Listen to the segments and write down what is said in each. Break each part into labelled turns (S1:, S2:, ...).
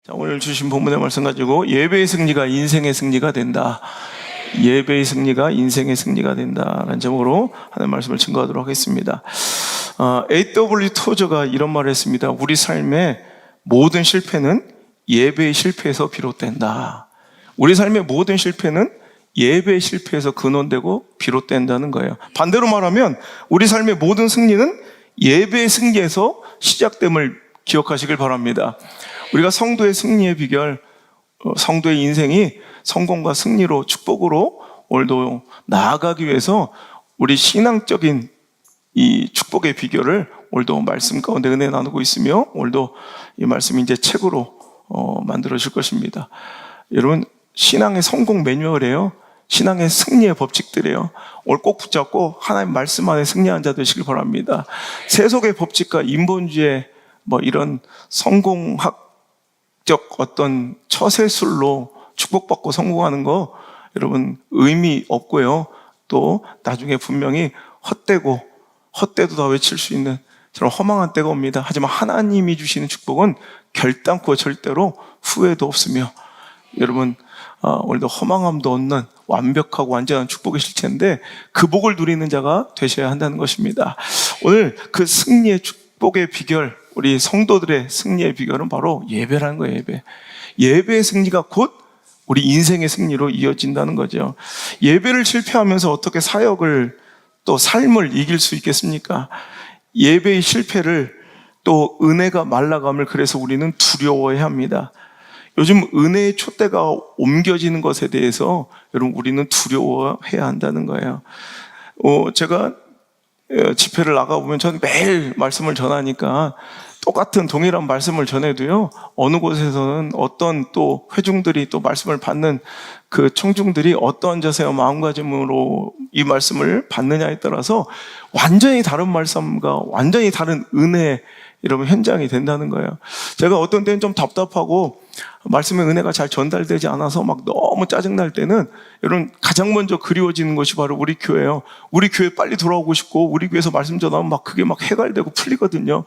S1: 자, 오늘 주신 본문의 말씀 가지고 예배의 승리가 인생의 승리가 된다. 예배의 승리가 인생의 승리가 된다라는 제목으로 하나님의 말씀을 증거하도록 하겠습니다. A.W. 토저가 이런 말을 했습니다. 우리 삶의 모든 실패는 예배의 실패에서 비롯된다. 우리 삶의 모든 실패는 예배의 실패에서 근원되고 비롯된다는 거예요. 반대로 말하면 우리 삶의 모든 승리는 예배의 승리에서 시작됨을 기억하시길 바랍니다. 우리가 성도의 승리의 비결, 성도의 인생이 성공과 승리로 축복으로 오늘도 나아가기 위해서 우리 신앙적인 이 축복의 비결을 오늘도 말씀 가운데 은혜 나누고 있으며 오늘도 이 말씀이 이제 책으로 만들어질 것입니다. 여러분, 신앙의 성공 매뉴얼이에요. 신앙의 승리의 법칙들이에요. 오늘 꼭 붙잡고 하나님 말씀 안에 승리한 자 되시길 바랍니다. 세속의 법칙과 인본주의 이런 성공학적 어떤 처세술로 축복받고 성공하는 거 여러분 의미 없고요. 또 나중에 분명히 헛되도 다 외칠 수 있는 저런 허망한 때가 옵니다. 하지만 하나님이 주시는 축복은 결단코 절대로 후회도 없으며 여러분 오늘도 허망함도 없는 완벽하고 완전한 축복의 실체인데 그 복을 누리는 자가 되셔야 한다는 것입니다. 오늘 그 승리의 축복의 비결, 우리 성도들의 승리의 비결은 바로 예배라는 거예요. 예배의 승리가 곧 우리 인생의 승리로 이어진다는 거죠. 예배를 실패하면서 어떻게 사역을 또 삶을 이길 수 있겠습니까? 예배의 실패를 또 은혜가 말라감을 그래서 우리는 두려워해야 합니다. 요즘 은혜의 촛대가 옮겨지는 것에 대해서 여러분 우리는 두려워해야 한다는 거예요. 제가 집회를 나가보면 저는 매일 말씀을 전하니까 똑같은 동일한 말씀을 전해도요, 어느 곳에서는 어떤 또 회중들이 또 말씀을 받는 그 청중들이 어떠한 자세와 마음가짐으로 이 말씀을 받느냐에 따라서 완전히 다른 말씀과 완전히 다른 은혜 여러분 현장이 된다는 거예요. 제가 어떤 때는 좀 답답하고 말씀의 은혜가 잘 전달되지 않아서 막 너무 짜증날 때는 여러분 가장 먼저 그리워지는 것이 바로 우리 교회예요. 우리 교회 빨리 돌아오고 싶고 우리 교회에서 말씀 전하면 막 그게 막 해갈되고 풀리거든요.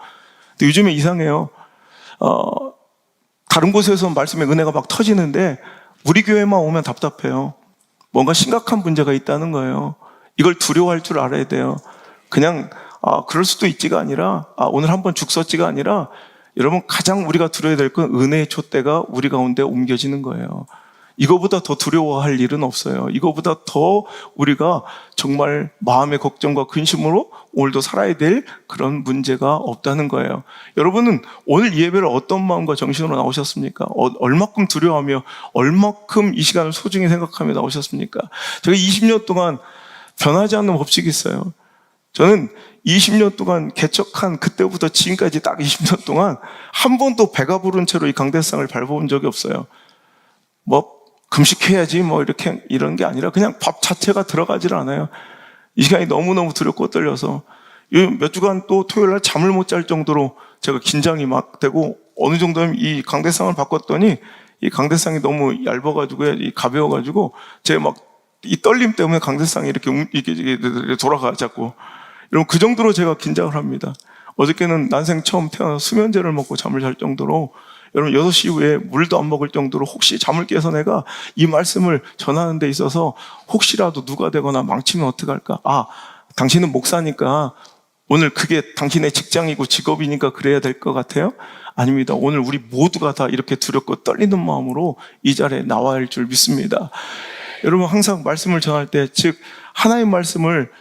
S1: 근데 요즘에 이상해요. 다른 곳에서 말씀의 은혜가 막 터지는데 우리 교회만 오면 답답해요. 뭔가 심각한 문제가 있다는 거예요. 이걸 두려워할 줄 알아야 돼요. 그냥 그럴 수도 있지가 아니라 오늘 한번 죽 썼지가 아니라 여러분 가장 우리가 두려워야 될 건 은혜의 촛대가 우리 가운데 옮겨지는 거예요. 이거보다 더 두려워할 일은 없어요. 이거보다 더 우리가 정말 마음의 걱정과 근심으로 오늘도 살아야 될 그런 문제가 없다는 거예요. 여러분은 오늘 예배를 어떤 마음과 정신으로 나오셨습니까? 얼마큼 두려워하며 얼마큼 이 시간을 소중히 생각하며 나오셨습니까? 제가 20년 동안 변하지 않는 법칙이 있어요. 저는 20년 동안 개척한 그때부터 지금까지 딱 20년 동안 한 번도 배가 부른 채로 이 강대상을 밟아본 적이 없어요. 금식해야지 이렇게 이런 게 아니라 그냥 밥 자체가 들어가질 않아요. 이 시간이 너무너무 두렵고 떨려서 몇 주간 또 토요일 날 잠을 못 잘 정도로 제가 긴장이 막 되고 어느 정도면 이 강대상을 바꿨더니 이 강대상이 너무 얇아가지고 가벼워가지고 제가 막 이 떨림 때문에 강대상이 이렇게 돌아가 자꾸 여러분 그 정도로 제가 긴장을 합니다. 어저께는 난생 처음 태어나서 수면제를 먹고 잠을 잘 정도로 여러분 6시 이후에 물도 안 먹을 정도로 혹시 잠을 깨서 내가 이 말씀을 전하는 데 있어서 혹시라도 누가 되거나 망치면 어떡할까? 당신은 목사니까 오늘 그게 당신의 직장이고 직업이니까 그래야 될 것 같아요? 아닙니다. 오늘 우리 모두가 다 이렇게 두렵고 떨리는 마음으로 이 자리에 나와야 할 줄 믿습니다. 여러분 항상 말씀을 전할 때 즉 하나님의 말씀을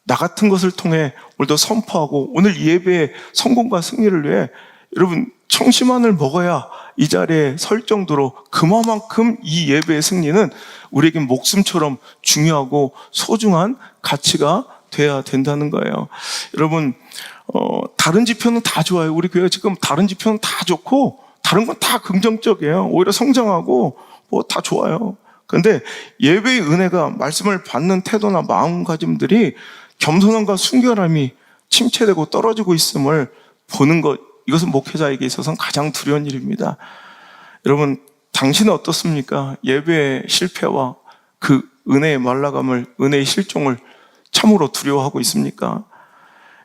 S1: 나 같은 것을 통해 오늘도 선포하고 오늘 예배의 성공과 승리를 위해 여러분 청심환을 먹어야 이 자리에 설 정도로 그만큼 이 예배의 승리는 우리에게 목숨처럼 중요하고 소중한 가치가 돼야 된다는 거예요. 여러분 다른 지표는 다 좋아요. 우리 교회가 지금 다른 지표는 다 좋고 다른 건 다 긍정적이에요. 오히려 성장하고 다 좋아요. 그런데 예배의 은혜가 말씀을 받는 태도나 마음가짐들이 겸손함과 순결함이 침체되고 떨어지고 있음을 보는 것, 이것은 목회자에게 있어서는 가장 두려운 일입니다. 여러분, 당신은 어떻습니까? 예배의 실패와 그 은혜의 말라감을, 은혜의 실종을 참으로 두려워하고 있습니까?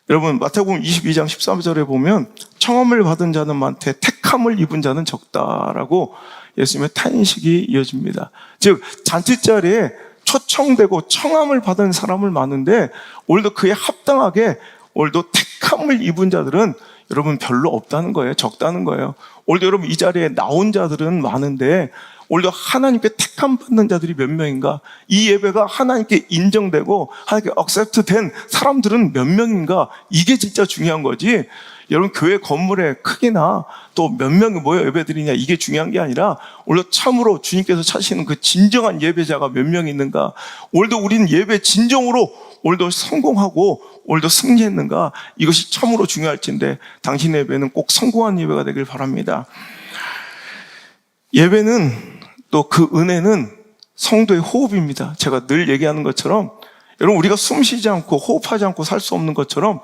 S1: 여러분, 마태복음 22장 13절에 보면 청함을 받은 자는 많되 택함을 입은 자는 적다라고 예수님의 탄식이 이어집니다. 즉 잔치자리에 초청되고 청함을 받은 사람을 많은데 오늘도 그에 합당하게 오늘도 택함을 입은 자들은 여러분 별로 없다는 거예요. 적다는 거예요. 오늘도 여러분 이 자리에 나온 자들은 많은데 오늘도 하나님께 택함 받는 자들이 몇 명인가? 이 예배가 하나님께 인정되고 하나님께 accept 된 사람들은 몇 명인가? 이게 진짜 중요한 거지. 여러분 교회 건물의 크기나 또 몇 명이 모여 예배드리냐 이게 중요한 게 아니라 오늘도 참으로 주님께서 찾으시는 그 진정한 예배자가 몇 명 있는가? 오늘도 우리는 예배 진정으로 오늘도 성공하고 오늘도 승리했는가? 이것이 참으로 중요할진데 당신의 예배는 꼭 성공한 예배가 되길 바랍니다. 예배는 또 그 은혜는 성도의 호흡입니다. 제가 늘 얘기하는 것처럼 여러분 우리가 숨 쉬지 않고 호흡하지 않고 살 수 없는 것처럼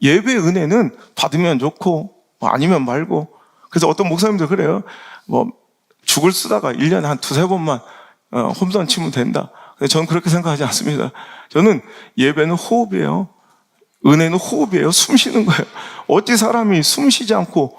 S1: 예배의 은혜는 받으면 좋고 아니면 말고. 그래서 어떤 목사님들 그래요. 죽을 쓰다가 1년에 한 두세 번만 홈런 치면 된다. 근데 저는 그렇게 생각하지 않습니다. 저는 예배는 호흡이에요. 은혜는 호흡이에요. 숨 쉬는 거예요. 어찌 사람이 숨 쉬지 않고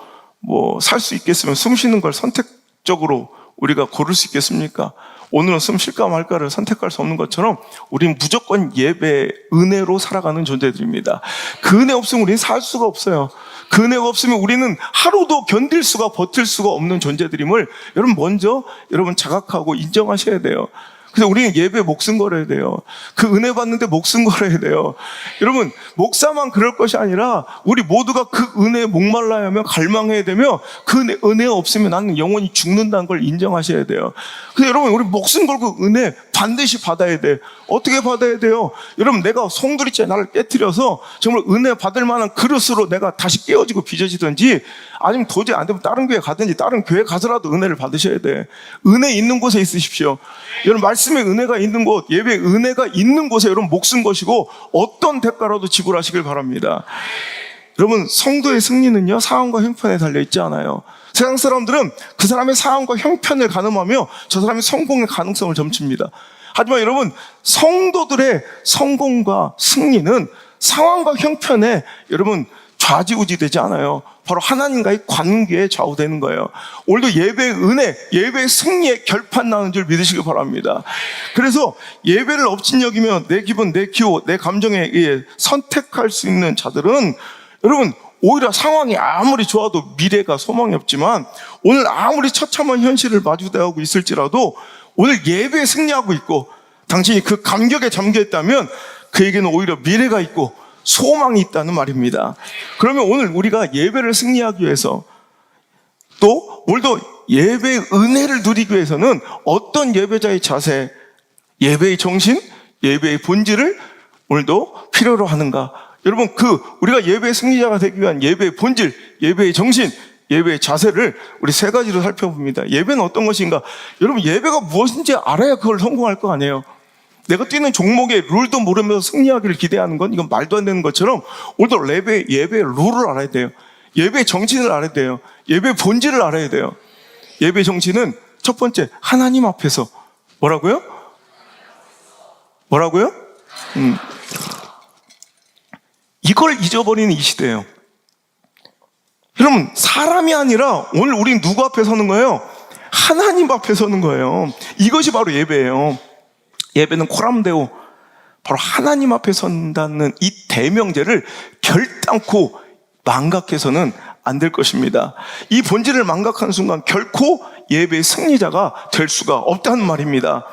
S1: 살 수 있겠으면 숨 쉬는 걸 선택적으로 우리가 고를 수 있겠습니까? 오늘은 숨 쉴까 말까를 선택할 수 없는 것처럼 우리는 무조건 예배, 은혜로 살아가는 존재들입니다. 그 은혜 없으면 우리는 살 수가 없어요. 그 은혜가 없으면 우리는 하루도 견딜 수가, 버틸 수가 없는 존재들임을 여러분 먼저 여러분 자각하고 인정하셔야 돼요. 그래서 우리는 예배에 목숨 걸어야 돼요. 그 은혜 받는데 목숨 걸어야 돼요. 여러분 목사만 그럴 것이 아니라 우리 모두가 그 은혜에 목말라야 하며 갈망해야 되며 그 은혜가 없으면 나는 영원히 죽는다는 걸 인정하셔야 돼요. 그래서 여러분 우리 목숨 걸고 은혜 반드시 받아야 돼. 어떻게 받아야 돼요? 여러분 내가 송두리째 나를 깨트려서 정말 은혜 받을 만한 그릇으로 내가 다시 깨어지고 빚어지든지 아니면 도저히 안 되면 다른 교회 가든지 다른 교회 가서라도 은혜를 받으셔야 돼. 은혜 있는 곳에 있으십시오. 여러분 말씀의 은혜가 있는 곳, 예배의 은혜가 있는 곳에 여러분 목숨 거시고 어떤 대가라도 지불하시길 바랍니다. 여러분 성도의 승리는요 상황과 형편에 달려있지 않아요. 세상 사람들은 그 사람의 상황과 형편을 가늠하며 저 사람의 성공의 가능성을 점칩니다. 하지만 여러분 성도들의 성공과 승리는 상황과 형편에 여러분 좌지우지되지 않아요. 바로 하나님과의 관계에 좌우되는 거예요. 오늘도 예배의 은혜, 예배의 승리에 결판 나는 줄 믿으시길 바랍니다. 그래서 예배를 업신여기며 내 기분, 내 기호, 내 감정에 의해 선택할 수 있는 자들은 여러분 오히려 상황이 아무리 좋아도 미래가 소망이 없지만 오늘 아무리 처참한 현실을 마주대하고 있을지라도 오늘 예배에 승리하고 있고 당신이 그 감격에 잠겨있다면 그에게는 오히려 미래가 있고 소망이 있다는 말입니다. 그러면 오늘 우리가 예배를 승리하기 위해서 또 오늘도 예배의 은혜를 누리기 위해서는 어떤 예배자의 자세, 예배의 정신, 예배의 본질을 오늘도 필요로 하는가? 여러분 우리가 예배의 승리자가 되기 위한 예배의 본질, 예배의 정신, 예배의 자세를 우리 세 가지로 살펴봅니다. 예배는 어떤 것인가? 여러분 예배가 무엇인지 알아야 그걸 성공할 거 아니에요. 내가 뛰는 종목의 룰도 모르면서 승리하기를 기대하는 건 이건 말도 안 되는 것처럼 오늘도 예배의 룰을 알아야 돼요. 예배의 정신을 알아야 돼요. 예배의 본질을 알아야 돼요. 예배의 정신은 첫 번째 하나님 앞에서 뭐라고요? 이걸 잊어버리는 이 시대예요. 여러분 사람이 아니라 오늘 우리는 누구 앞에 서는 거예요? 하나님 앞에 서는 거예요. 이것이 바로 예배예요. 예배는 코람데오, 바로 하나님 앞에 선다는 이 대명제를 결단코 망각해서는 안 될 것입니다. 이 본질을 망각하는 순간 결코 예배의 승리자가 될 수가 없다는 말입니다.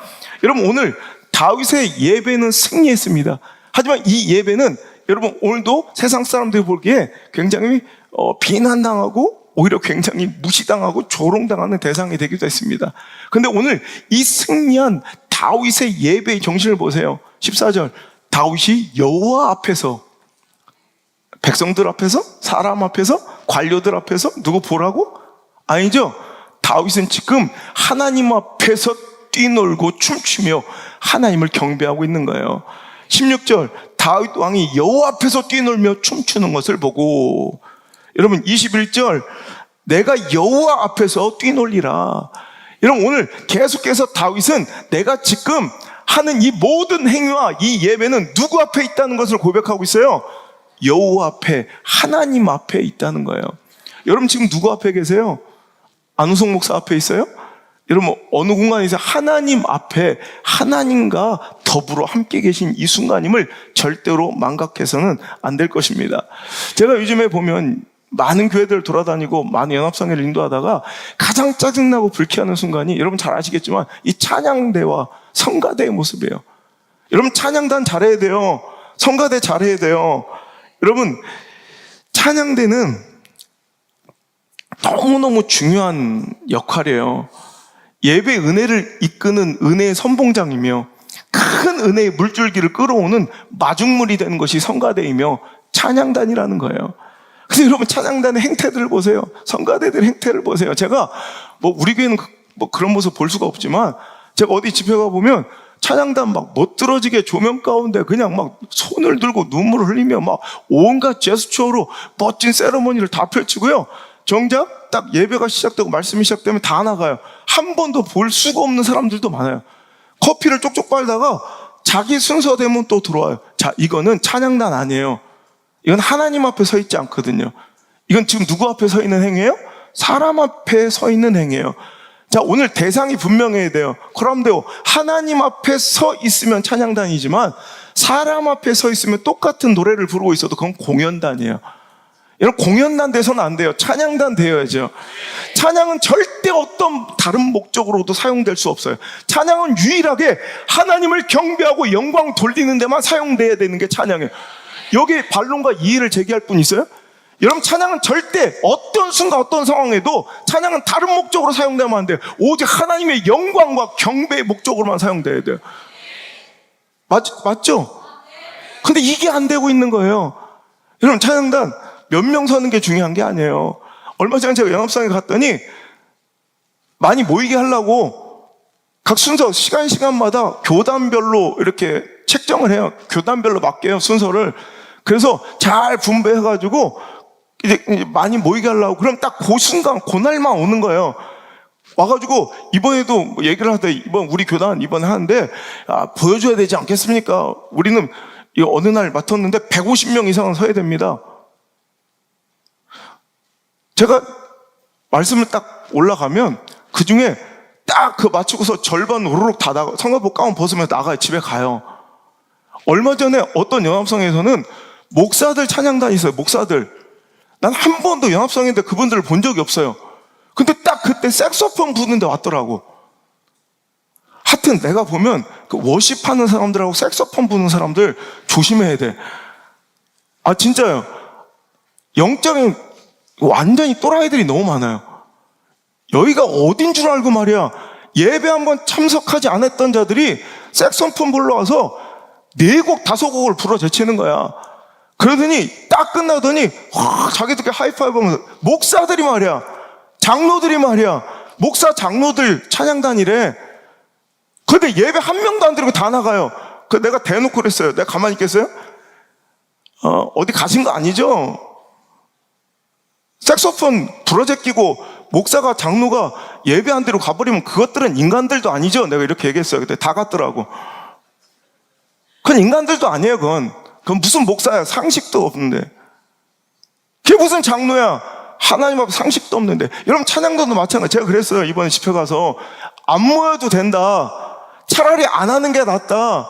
S1: 여러분 오늘 다윗의 예배는 승리했습니다. 하지만 이 예배는 여러분 오늘도 세상 사람들이 보기에 굉장히 비난당하고 오히려 굉장히 무시당하고 조롱당하는 대상이 되기도 했습니다. 그런데 오늘 이 승리한 다윗의 예배의 정신을 보세요. 14절 다윗이 여호와 앞에서, 백성들 앞에서, 사람 앞에서, 관료들 앞에서 누구 보라고? 아니죠. 다윗은 지금 하나님 앞에서 뛰놀고 춤추며 하나님을 경배하고 있는 거예요. 16절 다윗 왕이 여호와 앞에서 뛰놀며 춤추는 것을 보고, 여러분 21절 내가 여호와 앞에서 뛰놀리라. 여러분 오늘 계속해서 다윗은 내가 지금 하는 이 모든 행위와 이 예배는 누구 앞에 있다는 것을 고백하고 있어요? 여호와 앞에, 하나님 앞에 있다는 거예요. 여러분 지금 누구 앞에 계세요? 안우성 목사 앞에 있어요? 여러분 어느 공간에서 하나님 앞에 하나님과 더불어 함께 계신 이 순간임을 절대로 망각해서는 안 될 것입니다. 제가 요즘에 보면 많은 교회들 돌아다니고 많은 연합성회를 인도하다가 가장 짜증나고 불쾌하는 순간이 여러분 잘 아시겠지만 이 찬양대와 성가대의 모습이에요. 여러분 찬양단 잘해야 돼요. 성가대 잘해야 돼요. 여러분 찬양대는 너무너무 중요한 역할이에요. 예배 은혜를 이끄는 은혜의 선봉장이며 큰 은혜의 물줄기를 끌어오는 마중물이 되는 것이 성가대이며 찬양단이라는 거예요. 근데 여러분 찬양단의 행태들을 보세요. 성가대들의 행태를 보세요. 제가 우리 교회는 그런 모습 볼 수가 없지만 제가 어디 집회 가보면 찬양단 막 멋들어지게 조명 가운데 그냥 막 손을 들고 눈물을 흘리며 막 온갖 제스처로 멋진 세레머니를 다 펼치고요. 정작 딱 예배가 시작되고 말씀이 시작되면 다 나가요. 한 번도 볼 수가 없는 사람들도 많아요. 커피를 쪽쪽 빨다가 자기 순서 되면 또 들어와요. 자, 이거는 찬양단 아니에요. 이건 하나님 앞에 서 있지 않거든요. 이건 지금 누구 앞에 서 있는 행위예요? 사람 앞에 서 있는 행위예요. 자, 오늘 대상이 분명해야 돼요. 그럼요, 하나님 앞에 서 있으면 찬양단이지만 사람 앞에 서 있으면 똑같은 노래를 부르고 있어도 그건 공연단이에요. 여러분 공연단 돼서는 안 돼요. 찬양단 되어야죠. 찬양은 절대 어떤 다른 목적으로도 사용될 수 없어요. 찬양은 유일하게 하나님을 경배하고 영광 돌리는 데만 사용돼야 되는 게 찬양이에요. 여기 반론과 이의를 제기할 분 있어요? 여러분 찬양은 절대 어떤 순간 어떤 상황에도 찬양은 다른 목적으로 사용되면 안 돼요. 오직 하나님의 영광과 경배의 목적으로만 사용돼야 돼요. 맞죠? 근데 이게 안 되고 있는 거예요. 여러분 찬양단 몇 명 서는 게 중요한 게 아니에요. 얼마 전에 제가 연합성에 갔더니 많이 모이게 하려고 각 순서 시간마다 교단별로 이렇게 책정을 해요. 교단별로 맡겨요, 순서를. 그래서 잘 분배해가지고 이제 많이 모이게 하려고. 그럼 딱 그 순간, 그날만 오는 거예요. 와가지고 이번에도 얘기를 하다 이번 우리 교단 이번에 하는데 보여줘야 되지 않겠습니까? 우리는 어느 날 맡았는데 150명 이상은 서야 됩니다. 제가 말씀을 딱 올라가면 그 중에 딱 그 맞추고서 절반 우르륵 다 나가, 성가복 가운 벗으면 나가요. 집에 가요. 얼마 전에 어떤 연합성에서는 목사들 찬양단이 있어요. 목사들. 난 한 번도 연합성인데 그분들을 본 적이 없어요. 근데 딱 그때 색소폰 부는데 왔더라고. 하여튼 내가 보면 그 워십하는 사람들하고 색소폰 부는 사람들 조심해야 돼. 진짜요. 영적인 완전히 또라이들이 너무 많아요. 여기가 어딘 줄 알고 말이야. 예배 한번 참석하지 않았던 자들이 색소폰 불러와서 4곡 5곡을 불어 제치는 거야. 그러더니 딱 끝나더니 자기들끼리 하이파이브 하면서 목사들이 말이야, 장로들이 말이야, 목사 장로들 찬양단이래. 근데 예배 한 명도 안 드리고 다 나가요. 내가 대놓고 그랬어요. 내가 가만히 있겠어요? 어디 가신 거 아니죠? 색소폰 부러제끼고 목사가 장로가 예배 안 드리고 가버리면 그것들은 인간들도 아니죠. 내가 이렇게 얘기했어요. 그때 다 갔더라고. 그건 인간들도 아니에요. 그건 무슨 목사야. 상식도 없는데. 그게 무슨 장로야. 하나님 앞에 상식도 없는데. 여러분 찬양단도 마찬가지. 제가 그랬어요. 이번에 집회 가서 안 모여도 된다. 차라리 안 하는 게 낫다.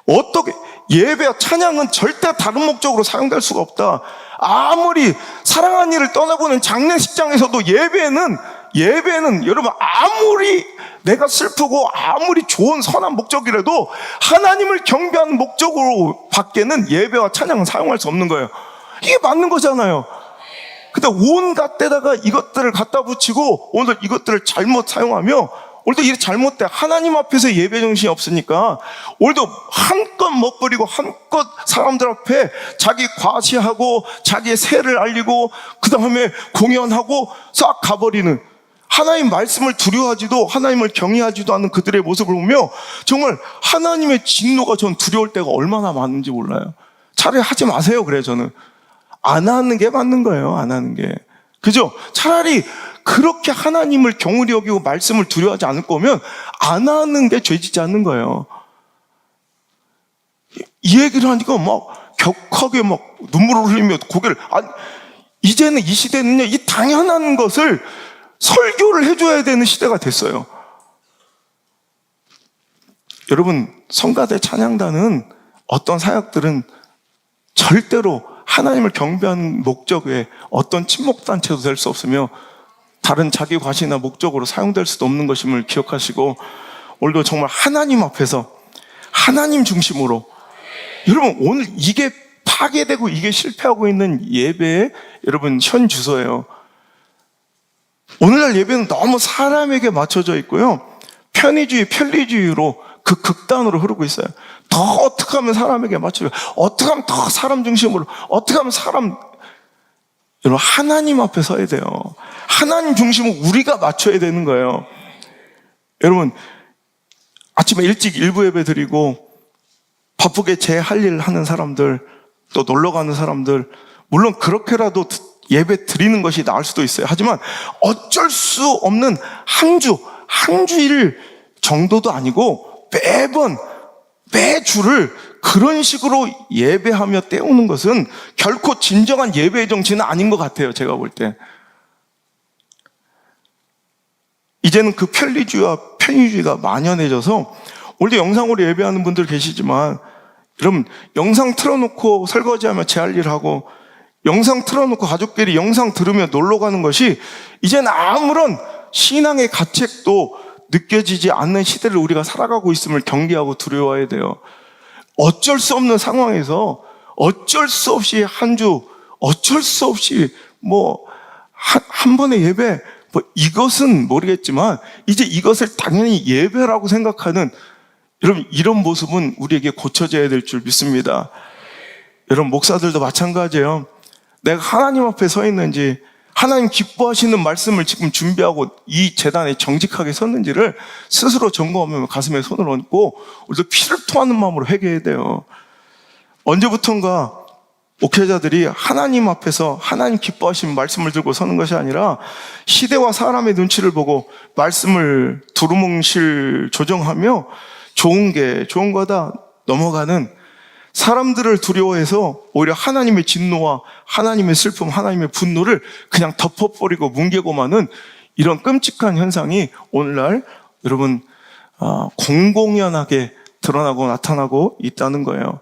S1: 어떻게 예배 찬양은 절대 다른 목적으로 사용될 수가 없다. 아무리 사랑하는 이를 떠나보는 장례식장에서도 예배는 여러분 아무리 내가 슬프고 아무리 좋은 선한 목적이라도 하나님을 경배하는 목적으로 밖에는 예배와 찬양은 사용할 수 없는 거예요. 이게 맞는 거잖아요. 근데 온갖 데다가 이것들을 갖다 붙이고 오늘 이것들을 잘못 사용하며 오늘도 일이 잘못돼. 하나님 앞에서 예배 정신이 없으니까 오늘도 한껏 멋부리고 한껏 사람들 앞에 자기 과시하고 자기의 세를 알리고 그 다음에 공연하고 싹 가버리는, 하나님 말씀을 두려워하지도 하나님을 경외하지도 않는 그들의 모습을 보며 정말 하나님의 진노가 전 두려울 때가 얼마나 많은지 몰라요. 차라리 하지 마세요. 그래 저는 안 하는 게 맞는 거예요. 안 하는 게. 그죠? 차라리 그렇게 하나님을 경홀히 여기고 말씀을 두려워하지 않을 거면 안 하는 게 죄지지 않는 거예요. 이 얘기를 하니까 막 격하게 막 눈물을 흘리며 고개를, 이제는 이 시대는요, 이 당연한 것을 설교를 해줘야 되는 시대가 됐어요. 여러분, 성가대 찬양단은 어떤 사역들은 절대로 하나님을 경배하는 목적 외에 어떤 친목단체도 될 수 없으며 다른 자기 과시나 목적으로 사용될 수도 없는 것임을 기억하시고, 오늘도 정말 하나님 앞에서 하나님 중심으로, 여러분 오늘 이게 파괴되고 이게 실패하고 있는 예배의 여러분 현 주소예요. 오늘날 예배는 너무 사람에게 맞춰져 있고요, 편의주의, 편리주의로 그 극단으로 흐르고 있어요. 더 어떻게 하면 사람에게 맞춰요, 어떻게 하면 더 사람 중심으로, 어떻게 하면 사람, 여러분 하나님 앞에 서야 돼요. 하나님 중심으로 우리가 맞춰야 되는 거예요. 여러분 아침에 일찍 일부 예배 드리고 바쁘게 제 할 일 하는 사람들, 또 놀러 가는 사람들, 물론 그렇게라도 예배 드리는 것이 나을 수도 있어요. 하지만 어쩔 수 없는 한 주일 정도도 아니고 매주를 그런 식으로 예배하며 때우는 것은 결코 진정한 예배의 정치는 아닌 것 같아요. 제가 볼 때. 이제는 그 편리주의와 편의주의가 만연해져서, 오늘도 영상으로 예배하는 분들 계시지만, 여러분 영상 틀어놓고 설거지하며 제 할 일 하고, 영상 틀어놓고 가족끼리 영상 들으며 놀러 가는 것이 이제는 아무런 신앙의 가책도 느껴지지 않는 시대를 우리가 살아가고 있음을 경계하고 두려워해야 돼요. 어쩔 수 없는 상황에서 어쩔 수 없이 한 주, 어쩔 수 없이 한 번의 예배, 이것은 모르겠지만 이제 이것을 당연히 예배라고 생각하는, 여러분 이런 모습은 우리에게 고쳐져야 될 줄 믿습니다. 여러분 목사들도 마찬가지예요. 내가 하나님 앞에 서 있는지, 하나님 기뻐하시는 말씀을 지금 준비하고 이 재단에 정직하게 섰는지를 스스로 점검하며 가슴에 손을 얹고 우리도 피를 토하는 마음으로 회개해야 돼요. 언제부턴가 목회자들이 하나님 앞에서 하나님 기뻐하시는 말씀을 들고 서는 것이 아니라 시대와 사람의 눈치를 보고 말씀을 두루뭉실 조정하며 좋은 거다 넘어가는, 사람들을 두려워해서 오히려 하나님의 진노와 하나님의 슬픔, 하나님의 분노를 그냥 덮어버리고 뭉개고 마는 이런 끔찍한 현상이 오늘날 여러분 공공연하게 드러나고 나타나고 있다는 거예요.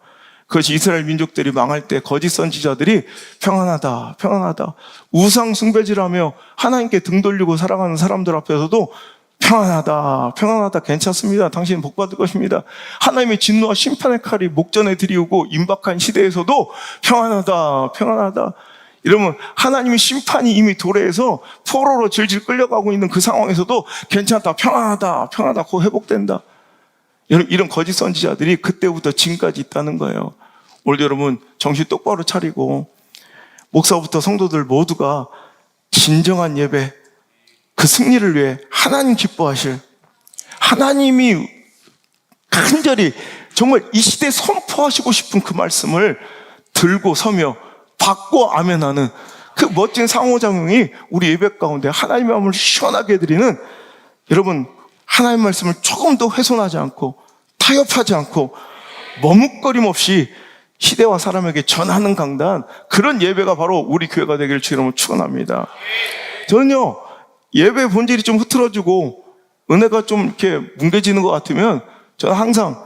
S1: 그것이 이스라엘 민족들이 망할 때 거짓 선지자들이 평안하다, 평안하다, 우상 숭배질하며 하나님께 등 돌리고 살아가는 사람들 앞에서도 평안하다, 평안하다, 괜찮습니다, 당신은 복받을 것입니다, 하나님의 진노와 심판의 칼이 목전에 들이오고 임박한 시대에서도 평안하다, 평안하다, 이러면 하나님의 심판이 이미 도래해서 포로로 질질 끌려가고 있는 그 상황에서도 괜찮다, 평안하다, 평안하다, 곧 회복된다. 이런 거짓 선지자들이 그때부터 지금까지 있다는 거예요. 오늘 여러분 정신 똑바로 차리고 목사부터 성도들 모두가 진정한 예배, 그 승리를 위해 하나님 기뻐하실, 하나님이 간절히 정말 이 시대에 선포하시고 싶은 그 말씀을 들고 서며 받고 아멘하는 그 멋진 상호작용이 우리 예배 가운데 하나님의 마음을 시원하게 해드리는, 여러분 하나님의 말씀을 조금도 훼손하지 않고 타협하지 않고 머뭇거림 없이 시대와 사람에게 전하는 강단, 그런 예배가 바로 우리 교회가 되기를 주님으로 축원합니다. 저는요, 예배 본질이 좀 흐트러지고 은혜가 좀 이렇게 뭉개지는 것 같으면 저는 항상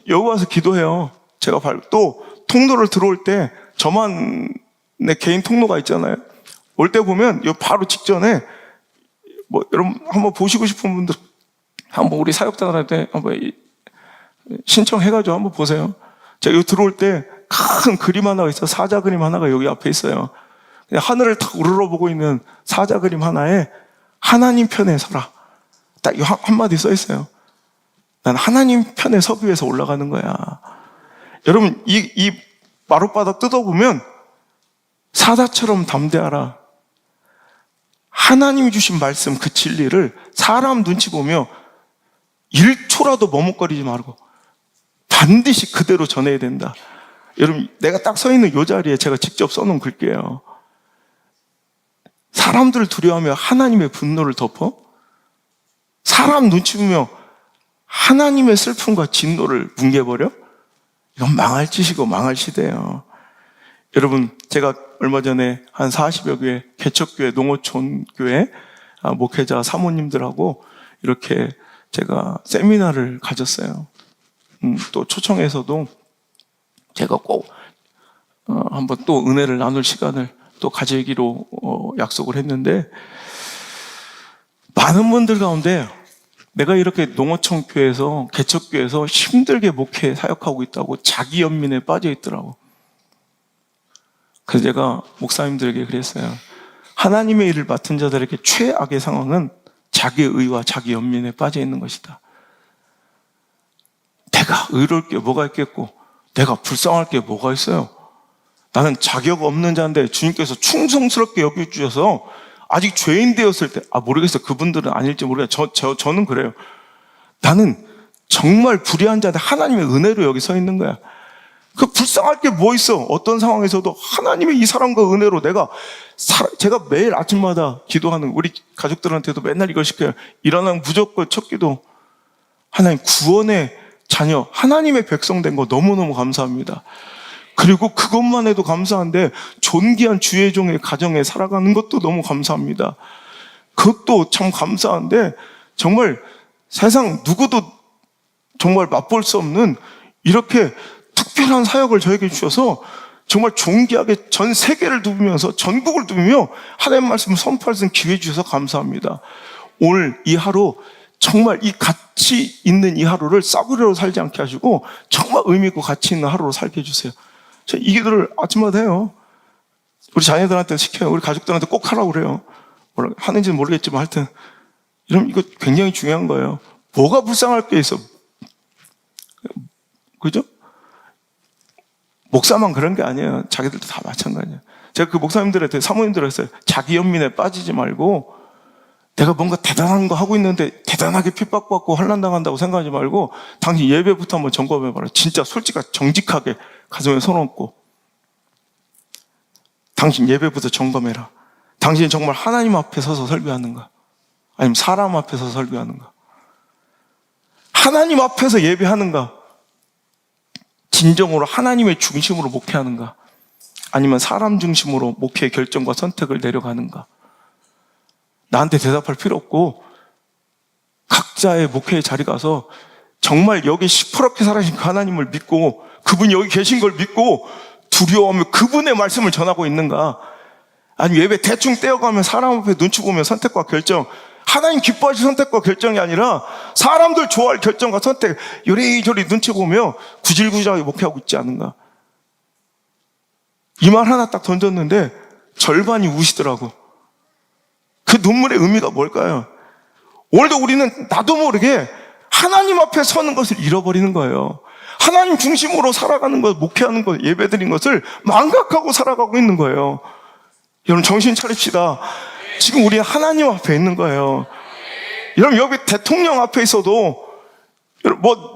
S1: 여기 와서 기도해요. 제가 또 통로를 들어올 때 저만 내 개인 통로가 있잖아요. 올 때 보면 요 바로 직전에 여러분 한번 보시고 싶은 분들 한번 우리 사역자들한테 한번 신청해가지고 한번 보세요. 제가 여기 들어올 때 큰 그림 하나가 있어요. 사자 그림 하나가 여기 앞에 있어요. 그냥 하늘을 탁 우러러보고 있는 사자 그림 하나에 하나님 편에 서라, 딱 이 한마디 써 있어요. 난 하나님 편에 서기 위해서 올라가는 거야. 여러분 이 마룻바닥 뜯어보면 사자처럼 담대하라. 하나님이 주신 말씀, 그 진리를 사람 눈치 보며 1초라도 머뭇거리지 말고 반드시 그대로 전해야 된다. 여러분 내가 딱 서 있는 이 자리에 제가 직접 써놓은 글게요. 사람들을 두려워하며 하나님의 분노를 덮어? 사람 눈치 보며 하나님의 슬픔과 진노를 뭉개버려? 이건 망할 짓이고 망할 시대예요. 여러분, 제가 얼마 전에 한 40여 교회, 개척교회, 농어촌 교회 목회자 사모님들하고 이렇게 제가 세미나를 가졌어요. 또 초청해서도 제가 꼭 한번 또 은혜를 나눌 시간을 또 가지기로 약속을 했는데, 많은 분들 가운데 내가 이렇게 농어촌 교회에서, 개척교회에서 힘들게 목회 사역하고 있다고 자기 연민에 빠져 있더라고. 그래서 제가 목사님들에게 그랬어요. 하나님의 일을 맡은 자들에게 최악의 상황은 자기의 의와 자기 연민에 빠져 있는 것이다. 내가 의로울 게 뭐가 있겠고 내가 불쌍할 게 뭐가 있어요. 나는 자격 없는 자인데 주님께서 충성스럽게 여겨주셔서 아직 죄인 되었을 때, 모르겠어요. 그분들은 아닐지 모르겠어요. 저는 그래요. 나는 정말 불의한 자인데 하나님의 은혜로 여기 서 있는 거야. 그 불쌍할 게 뭐 있어. 어떤 상황에서도 하나님의 이 사랑과 은혜로 제가 매일 아침마다 기도하는, 우리 가족들한테도 맨날 이걸 시켜요. 일어나면 무조건 첫 기도, 하나님 구원의 자녀, 하나님의 백성 된 거 너무너무 감사합니다. 그리고 그것만 해도 감사한데 존귀한 주의 종의 가정에 살아가는 것도 너무 감사합니다. 그것도 참 감사한데, 정말 세상 누구도 정말 맛볼 수 없는 이렇게 특별한 사역을 저에게 주셔서 정말 존귀하게 전 세계를 누비면서, 전국을 누비며 하나님 말씀을 선포할 수 있는 기회 주셔서 감사합니다. 오늘 이 하루, 정말 이 가치 있는 이 하루를 싸구려로 살지 않게 하시고 정말 의미 있고 가치 있는 하루로 살게 해주세요. 저 이 기도를 아침마다 해요. 우리 자녀들한테 시켜요. 우리 가족들한테 꼭 하라고 그래요. 하는지는 모르겠지만 하여튼 이거 굉장히 중요한 거예요. 뭐가 불쌍할 게 있어. 그죠? 목사만 그런 게 아니에요. 자기들도 다 마찬가지예요. 제가 그 목사님들한테, 사모님들한테 했어요. 자기 연민에 빠지지 말고, 내가 뭔가 대단한 거 하고 있는데 대단하게 핍박받고 환난당한다고 생각하지 말고 당신 예배부터 한번 점검해봐라. 진짜 솔직하게 정직하게 가슴에 손 얹고 당신 예배부터 점검해라. 당신이 정말 하나님 앞에 서서 설교하는가, 아니면 사람 앞에서 설교하는가, 하나님 앞에서 예배하는가, 진정으로 하나님의 중심으로 목회하는가, 아니면 사람 중심으로 목회의 결정과 선택을 내려가는가. 나한테 대답할 필요 없고 각자의 목회의 자리 가서 정말 여기 시퍼렇게 살아계신 그 하나님을 믿고, 그분이 여기 계신 걸 믿고 두려워하며 그분의 말씀을 전하고 있는가, 아니면 예배 대충 떼어가면 사람 앞에 눈치 보면 선택과 결정, 하나님 기뻐하실 선택과 결정이 아니라 사람들 좋아할 결정과 선택, 요리조리 눈치 보며 구질구질하게 목회하고 있지 않은가. 이 말 하나 딱 던졌는데 절반이 우시더라고. 그 눈물의 의미가 뭘까요? 오늘도 우리는 나도 모르게 하나님 앞에 서는 것을 잃어버리는 거예요. 하나님 중심으로 살아가는 것, 목회하는 것, 예배드린 것을 망각하고 살아가고 있는 거예요. 여러분 정신 차립시다. 지금 우리 하나님 앞에 있는 거예요. 여러분 여기 대통령 앞에 있어도,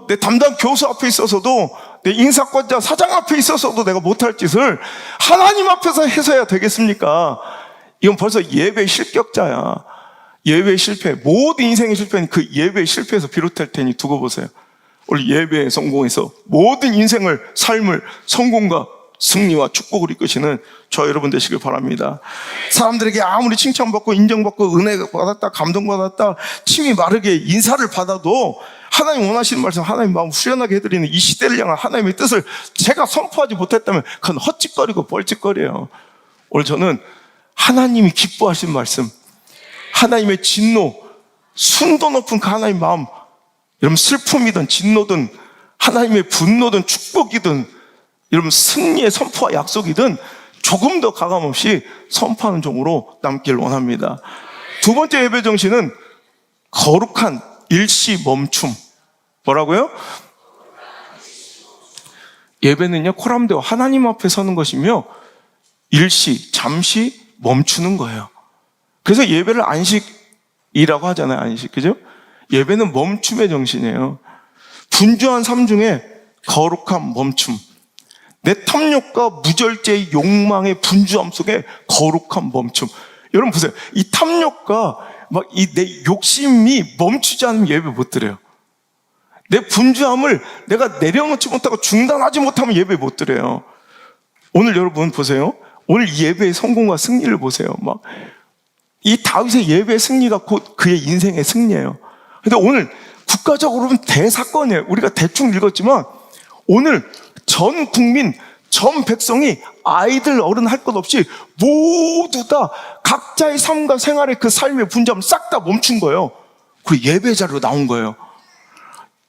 S1: 내 담당 교수 앞에 있어서도, 내 인사권자 사장 앞에 있어서도 내가 못할 짓을 하나님 앞에서 해서야 되겠습니까? 이건 벌써 예배 실격자야. 예배 실패, 모든 인생의 실패는 그 예배 실패에서 비롯될 테니 두고 보세요. 우리 예배에 성공해서 모든 인생을, 삶을 성공과 승리와 축복을 이끄시는 저 여러분 되시길 바랍니다. 사람들에게 아무리 칭찬받고 인정받고 은혜 받았다, 감동받았다, 침이 마르게 인사를 받아도 하나님 원하시는 말씀, 하나님 마음 후련하게 해드리는 이 시대를 향한 하나님의 뜻을 제가 선포하지 못했다면 그건 헛짓거리고 벌짓거리예요. 오늘 저는 하나님이 기뻐하신 말씀, 하나님의 진노, 순도 높은 그 하나님 마음, 여러분 슬픔이든 진노든 하나님의 분노든 축복이든 여러분 승리의 선포와 약속이든 조금 더 가감없이 선포하는 종으로 남길 원합니다. 두 번째 예배 정신은 거룩한 일시 멈춤. 뭐라고요? 예배는요, 코람데오 하나님 앞에 서는 것이며 일시, 잠시 멈추는 거예요. 그래서 예배를 안식이라고 하잖아요. 안식, 그죠? 예배는 멈춤의 정신이에요. 분주한 삶 중에 거룩한 멈춤. 내 탐욕과 무절제의 욕망의 분주함 속에 거룩한 멈춤. 여러분 보세요. 이 탐욕과 내 욕심이 멈추지 않으면 예배 못 드려요. 내 분주함을 내가 내려놓지 못하고 중단하지 못하면 예배 못 드려요. 오늘 여러분 보세요. 오늘 이 예배의 성공과 승리를 보세요. 이 다윗의 예배의 승리가 곧 그의 인생의 승리예요. 근데 오늘 국가적으로는 대사건이에요. 우리가 대충 읽었지만 오늘 전 국민, 전 백성이 아이들, 어른 할 것 없이 모두 다 각자의 삶과 생활의 그 삶의 분점을 싹 다 멈춘 거예요. 그리고 예배 자리로 나온 거예요.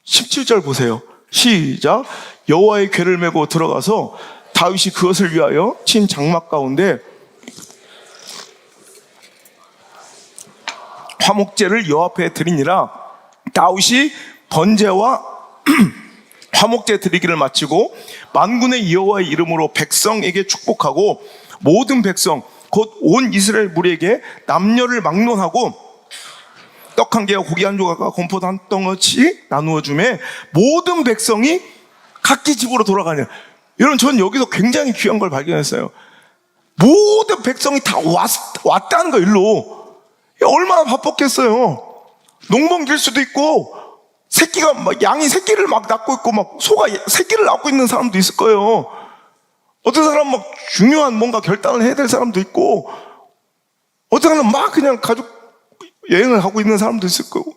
S1: 17절 보세요. 시작. 여호와의 궤를 메고 들어가서 다윗이 그것을 위하여 친 장막 가운데 화목제를 여호와 앞에 드리니라. 다윗이 번제와 화목제 드리기를 마치고 만군의 여호와의 이름으로 백성에게 축복하고 모든 백성 곧 온 이스라엘 무리에게 남녀를 막론하고 떡 한 개와 고기 한 조각과 건포도 한 덩어치 나누어 주매 모든 백성이 각기 집으로 돌아가냐. 여러분, 전 여기서 굉장히 귀한 걸 발견했어요. 모든 백성이 다 왔다는 거. 일로 얼마나 바빴겠어요. 농번기일 수도 있고 새끼가 양이 새끼를 막 낳고 있고 소가 새끼를 낳고 있는 사람도 있을 거예요. 어떤 사람은 중요한 뭔가 결단을 해야 될 사람도 있고, 어떤 사람은 그냥 가족 여행을 하고 있는 사람도 있을 거고,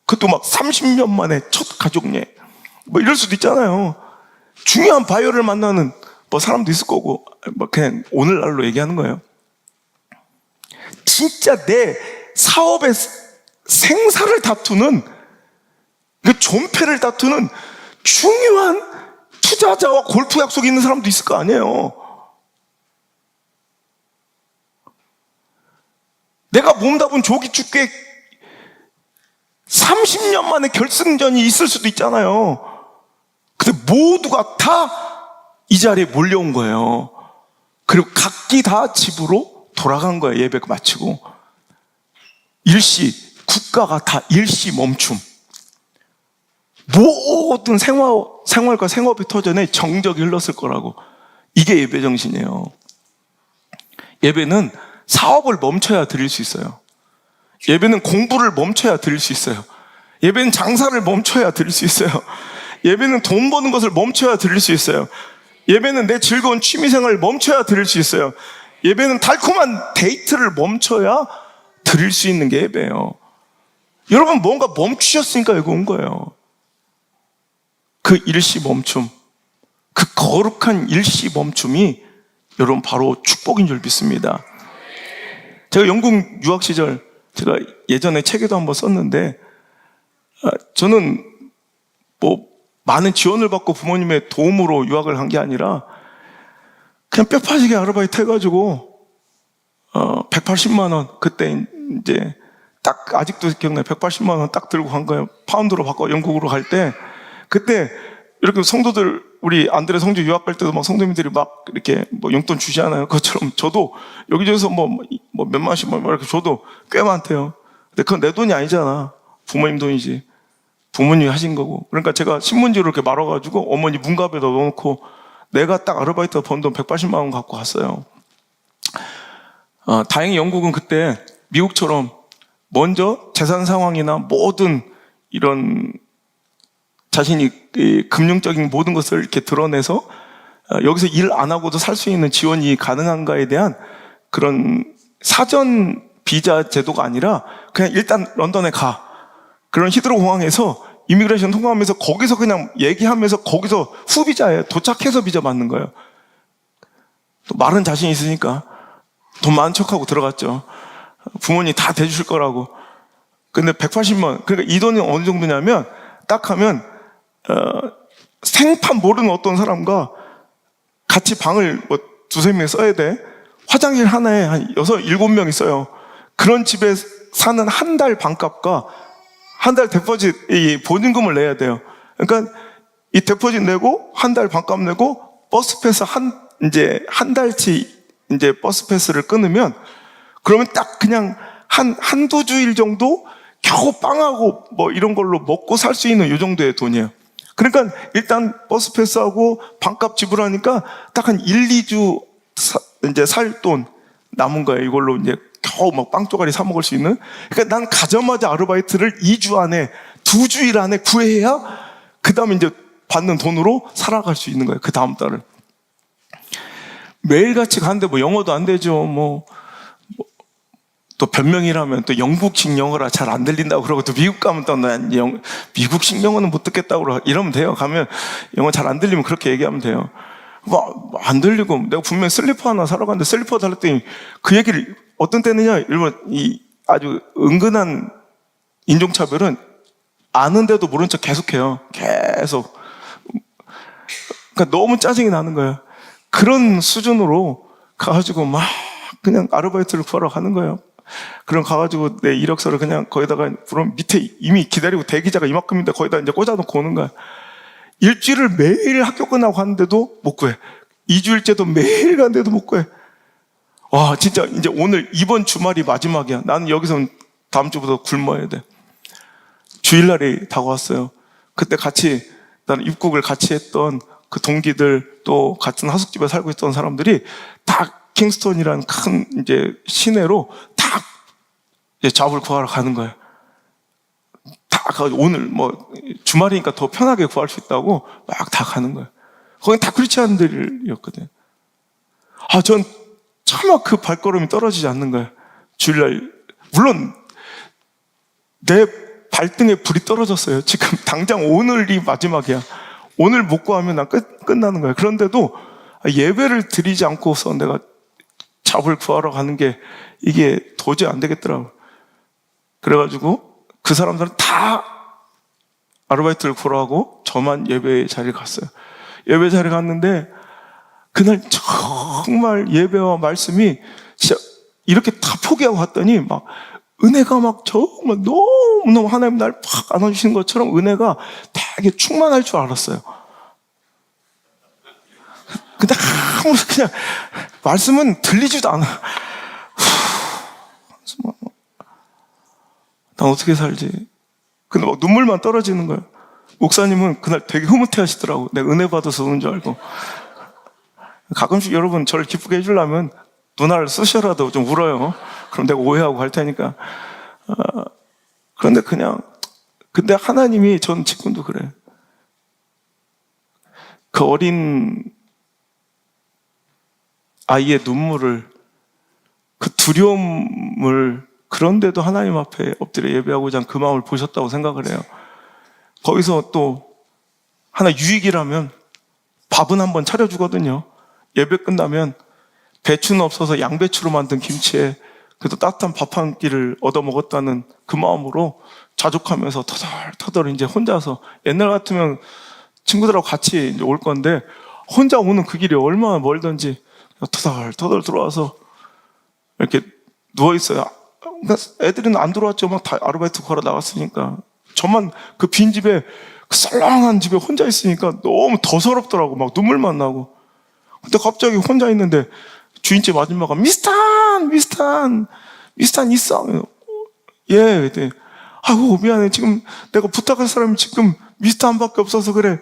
S1: 그것도 30년 만에 첫 가족 여행 이럴 수도 있잖아요. 중요한 바이어를 만나는 사람도 있을 거고, 그냥 오늘날로 얘기하는 거예요. 진짜 내 사업의 생사를 다투는, 그 존폐를 다투는 중요한 투자자와 골프 약속이 있는 사람도 있을 거 아니에요. 내가 몸담은 조기 축구에 30년 만에 결승전이 있을 수도 있잖아요. 근데 모두가 다 이 자리에 몰려온 거예요. 그리고 각기 다 집으로 돌아간 거예요. 예배 마치고. 일시, 국가가 다 일시 멈춤. 모든 생활과 생업의 터전에 정적이 흘렀을 거라고. 이게 예배 정신이에요. 예배는 사업을 멈춰야 드릴 수 있어요. 예배는 공부를 멈춰야 드릴 수 있어요. 예배는 장사를 멈춰야 드릴 수 있어요. 예배는 돈 버는 것을 멈춰야 드릴 수 있어요. 예배는 내 즐거운 취미생활을 멈춰야 드릴 수 있어요. 예배는 달콤한 데이트를 멈춰야 드릴 수 있는 게 예배예요. 여러분, 뭔가 멈추셨으니까 여기 온 거예요. 그 일시 멈춤, 그 거룩한 일시 멈춤이 여러분 바로 축복인 줄 믿습니다. 제가 영국 유학 시절, 제가 예전에 책에도 한번 썼는데, 저는 많은 지원을 받고 부모님의 도움으로 유학을 한 게 아니라 그냥 뼈 빠지게 아르바이트 해가지고 180만 원, 그때 이제 딱 아직도 기억나요. 180만 원 딱 들고 간 거예요. 파운드로 바꿔 영국으로 갈 때. 그때 이렇게 성도들, 우리 안드레 성주 유학 갈 때도 성도님들이 이렇게 용돈 주시잖아요. 그것처럼 저도 여기저기서 몇만씩 이렇게 줘도 꽤 많대요. 근데 그건 내 돈이 아니잖아. 부모님 돈이지. 부모님이 하신 거고. 그러니까 제가 신문지로 이렇게 말아가지고 어머니 문갑에다 넣어놓고 내가 딱 아르바이트 번 돈 180만 원 갖고 갔어요. 다행히 영국은 그때 미국처럼 먼저 재산 상황이나 모든 이런 자신이 금융적인 모든 것을 이렇게 드러내서 여기서 일 안 하고도 살 수 있는 지원이 가능한가에 대한 그런 사전 비자 제도가 아니라 그냥 일단 런던에 가. 그런 히드로 공항에서 이미그레이션 통과하면서 거기서 그냥 얘기하면서 거기서 후비자에 도착해서 비자 받는 거예요. 또 말은 자신 있으니까 돈 많은 척하고 들어갔죠. 부모님 다 대주실 거라고. 근데 180만, 그러니까 이 돈이 어느 정도냐면 딱 하면 생판 모르는 어떤 사람과 같이 방을 두세 명 써야 돼. 화장실 하나에 한 6, 7명 있어요. 그런 집에 사는 한 달 방값과 한 달 데포짓, 이 보증금을 내야 돼요. 그러니까 이 데포짓 내고 한 달 반값 내고 버스 패스 한 달치 버스 패스를 끊으면 그러면 딱 그냥 한두 주일 정도 겨우 빵하고 이런 걸로 먹고 살 수 있는 이 정도의 돈이에요. 그러니까 일단 버스 패스하고 반값 지불하니까 딱 한 1, 2주 살 돈 남은 거예요. 이걸로 겨우 빵 쪼가리 사 먹을 수 있는. 그러니까 난 가자마자 아르바이트를 2주 안에, 2주일 안에 구해야 그 다음에 받는 돈으로 살아갈 수 있는 거예요. 그 다음 달을. 매일같이 가는데 뭐 영어도 안 되죠. 또 변명이라면 또 영국식 영어라 잘 안 들린다고 그러고, 또 미국 가면 또 난 미국식 영어는 못 듣겠다고 그러고 이러면 돼요. 가면 영어 잘 안 들리면 그렇게 얘기하면 돼요. 안 들리고, 내가 분명히 슬리퍼 하나 사러 갔는데 슬리퍼 달랬더니 그 얘기를 어떤 때는요, 일본 이 아주 은근한 인종차별은 아는데도 모른 척 계속해요. 계속. 그러니까 너무 짜증이 나는 거예요. 그런 수준으로 가가지고 막 그냥 아르바이트를 구하러 가는 거예요. 그럼 가가지고 내 이력서를 그냥 거기다가, 그럼 밑에 이미 기다리고 대기자가 이만큼인데 거기다 이제 꽂아놓고 오는 거야. 일주일을 매일 학교 끝나고 가는데도 못 구해. 2주일째도 매일 가는데도 못 구해. 와, 진짜 이제 오늘 이번 주말이 마지막이야. 나는 여기서 다음 주부터 굶어야 돼. 주일날이 다가왔어요. 그때 같이, 나는 입국을 같이 했던 그 동기들, 또 같은 하숙집에 살고 있던 사람들이 다 킹스톤이라는 큰 이제 시내로 다 이제 잡을 구하러 가는 거예요. 다 오늘 주말이니까 더 편하게 구할 수 있다고 막 다 가는 거예요. 거긴 다 크리스찬들이었거든. 전 차마 그 발걸음이 떨어지지 않는 거예요. 주일날, 물론 내 발등에 불이 떨어졌어요. 지금 당장 오늘이 마지막이야. 오늘 못 구하면 난 끝나는 거야. 그런데도 예배를 드리지 않고서 내가 잡을 구하러 가는 게 이게 도저히 안 되겠더라고. 그래가지고 그 사람들은 다 아르바이트를 구하러 하고 저만 예배 자리에 갔어요. 예배 자리에 갔는데 그날 정말 예배와 말씀이 진짜 이렇게 다 포기하고 갔더니 막 은혜가 막 정말 너무너무 하나님 날 팍 안아주시는 것처럼 은혜가 되게 충만할 줄 알았어요. 근데 아무리 그냥 말씀은 들리지도 않아. 난 어떻게 살지? 근데 막 눈물만 떨어지는 거예요. 목사님은 그날 되게 흐뭇해 하시더라고. 내가 은혜 받아서 오는 줄 알고. 가끔씩 여러분 저를 기쁘게 해주려면 누나를 쓰셔라도 좀 울어요. 그럼 내가 오해하고 갈 테니까. 그런데 근데 하나님이, 전 지금도 그래. 그 어린 아이의 눈물을, 그 두려움을, 그런데도 하나님 앞에 엎드려 예배하고자 한 그 마음을 보셨다고 생각을 해요. 거기서 또 하나 유익이라면 밥은 한번 차려주거든요. 예배 끝나면 배추는 없어서 양배추로 만든 김치에 그래도 따뜻한 밥 한 끼를 얻어먹었다는 그 마음으로 자족하면서 터덜터덜 이제 혼자서, 옛날 같으면 친구들하고 같이 이제 올 건데 혼자 오는 그 길이 얼마나 멀던지 터덜터덜 들어와서 이렇게 누워있어요. 그러니까 애들은 안 들어왔죠. 막 다 아르바이트 구하러 나갔으니까. 저만 그 빈집에, 그 썰렁한 집에 혼자 있으니까 너무 더 서럽더라고. 막 눈물만 나고. 근데 갑자기 혼자 있는데 주인집 아줌마가 미스탄 있어. 예. 그랬더니 아이고 미안해, 지금 내가 부탁할 사람이 지금 미스탄밖에 없어서 그래.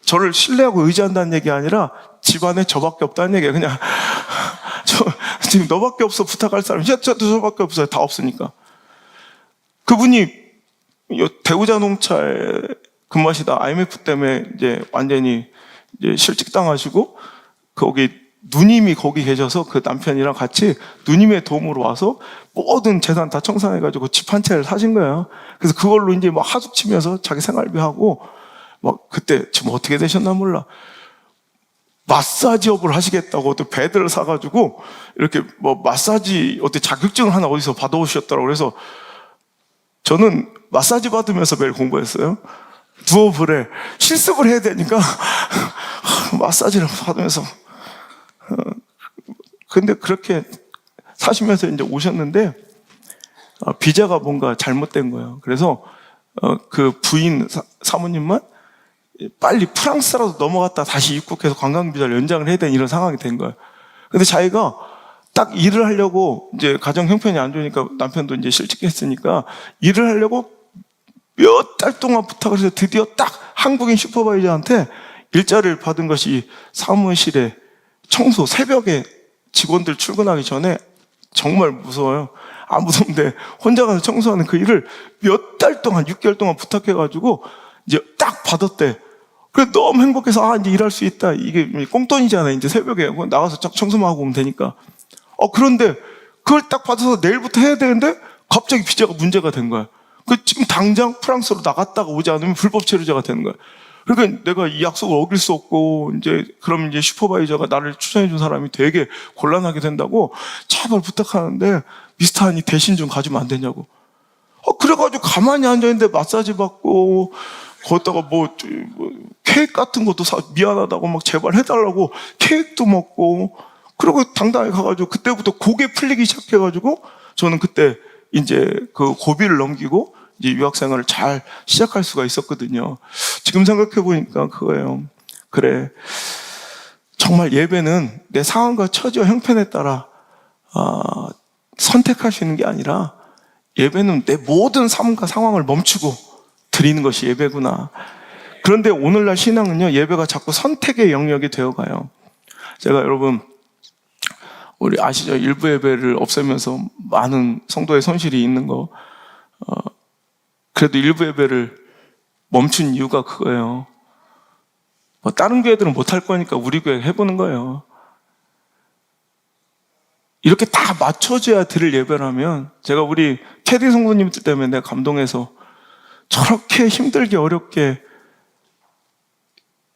S1: 저를 신뢰하고 의지한다는 얘기 아니라 집안에 저밖에 없다는 얘기야. 그냥 지금 너밖에 없어, 부탁할 사람이. 저밖에 없어요. 다 없으니까. 그분이 대우자동차에 근무하시다 IMF 때문에 이제 완전히 이제 실직당하시고, 거기 누님이 거기 계셔서 그 남편이랑 같이 누님의 도움으로 와서 모든 재산 다 청산해가지고 집 한 채를 사신 거예요. 그래서 그걸로 이제 막 하숙 치면서 자기 생활비하고, 막 그때 지금 어떻게 되셨나 몰라. 마사지업을 하시겠다고 또 배드를 사가지고 이렇게 마사지 어떻게 자격증을 하나 어디서 받아오셨더라고. 그래서 저는 마사지 받으면서 매일 공부했어요. 누워보래. 실습을 해야 되니까 마사지를 받으면서. 근데 그렇게 사시면서 이제 오셨는데 비자가 뭔가 잘못된 거예요. 그래서 그 부인 사모님만 빨리 프랑스라도 넘어갔다 다시 입국해서 관광비자를 연장을 해야 되는 이런 상황이 된 거예요. 근데 자기가 딱 일을 하려고, 이제 가정 형편이 안 좋으니까 남편도 이제 실직했으니까 일을 하려고 몇 달 동안 부탁을 해서 드디어 딱 한국인 슈퍼바이저한테 일자리를 받은 것이 사무실에 청소, 새벽에 직원들 출근하기 전에. 정말 무서워요. 아무도 없는데 혼자 가서 청소하는 그 일을 몇 달 동안, 6개월 동안 부탁해가지고 이제 딱 받았대. 그래 너무 행복해서 이제 일할 수 있다. 이게 꽁돈이잖아요. 이제 새벽에 나가서 쫙 청소만 하고 오면 되니까. 그런데 그걸 딱 받아서 내일부터 해야 되는데 갑자기 비자가 문제가 된 거야. 지금 당장 프랑스로 나갔다가 오지 않으면 불법 체류자가 되는 거야. 그러니까 내가 이 약속을 어길 수 없고 그럼 이제 슈퍼바이저가 나를 추천해 준 사람이 되게 곤란하게 된다고 제발 부탁하는데 미스터 한이 대신 좀 가주면 안 되냐고. 그래가지고 가만히 앉아있는데 마사지 받고 거기다가 케이크 같은 것도 미안하다고 막 제발 해달라고 케이크도 먹고 그리고 당당히 가가지고 그때부터 고개 풀리기 시작해가지고 저는 그때 이제 그 고비를 넘기고 이제 유학 생활을 잘 시작할 수가 있었거든요. 지금 생각해보니까 그거예요. 그래. 정말 예배는 내 상황과 처지와 형편에 따라 선택할 수 있는 게 아니라 예배는 내 모든 삶과 상황을 멈추고 드리는 것이 예배구나. 그런데 오늘날 신앙은요, 예배가 자꾸 선택의 영역이 되어가요. 제가 여러분, 우리 아시죠? 일부 예배를 없애면서 많은 성도의 손실이 있는 거. 그래도 일부 예배를 멈춘 이유가 그거예요. 다른 교회들은 못할 거니까 우리 교회 해보는 거예요. 이렇게 다 맞춰줘야 드릴 예배라면, 제가 우리 캐디 성도님들 때문에 내가 감동해서 저렇게 힘들게 어렵게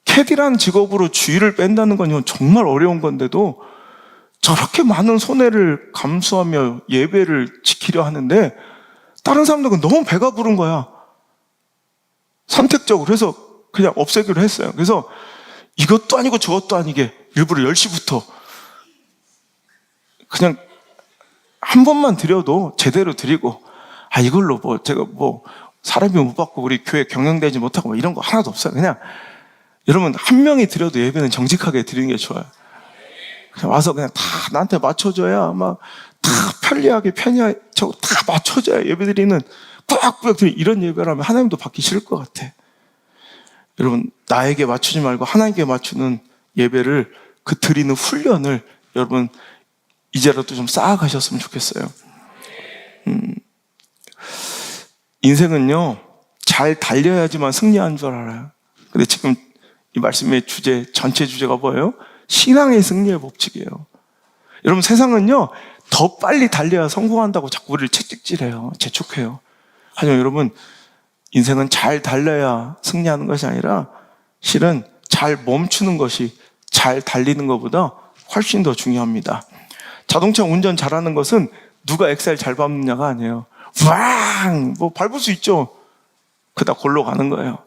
S1: 캐디라는 직업으로 주의를 뺀다는 건 이건 정말 어려운 건데도 저렇게 많은 손해를 감수하며 예배를 지키려 하는데 다른 사람들은 너무 배가 부른 거야. 선택적으로. 그래서 그냥 없애기로 했어요. 그래서 이것도 아니고 저것도 아니게 일부러 10시부터 그냥 한 번만 드려도 제대로 드리고 이걸로 제가 사람이 못 받고 우리 교회 경영되지 못하고 이런 거 하나도 없어요. 그냥 여러분 한 명이 드려도 예배는 정직하게 드리는 게 좋아요. 그냥 와서 그냥 다 나한테 맞춰줘야 다 편리하게 저거 다 맞춰줘야 예배 드리는 꾸역꾸역 드리는 이런 예배라면 하나님도 받기 싫을 것 같아. 여러분 나에게 맞추지 말고 하나님께 맞추는 예배를 드리는 훈련을 여러분 이제라도 좀 쌓아가셨으면 좋겠어요. 인생은요 잘 달려야지만 승리하는 줄 알아요. 근데 지금 이 말씀의 전체 주제가 뭐예요? 신앙의 승리의 법칙이에요. 여러분 세상은요 더 빨리 달려야 성공한다고 자꾸 우리를 채찍질해요. 재촉해요. 하지만 여러분 인생은 잘 달려야 승리하는 것이 아니라 실은 잘 멈추는 것이 잘 달리는 것보다 훨씬 더 중요합니다. 자동차 운전 잘하는 것은 누가 엑셀 잘 밟느냐가 아니에요. 왕! 밟을 수 있죠. 그다 골로 가는 거예요.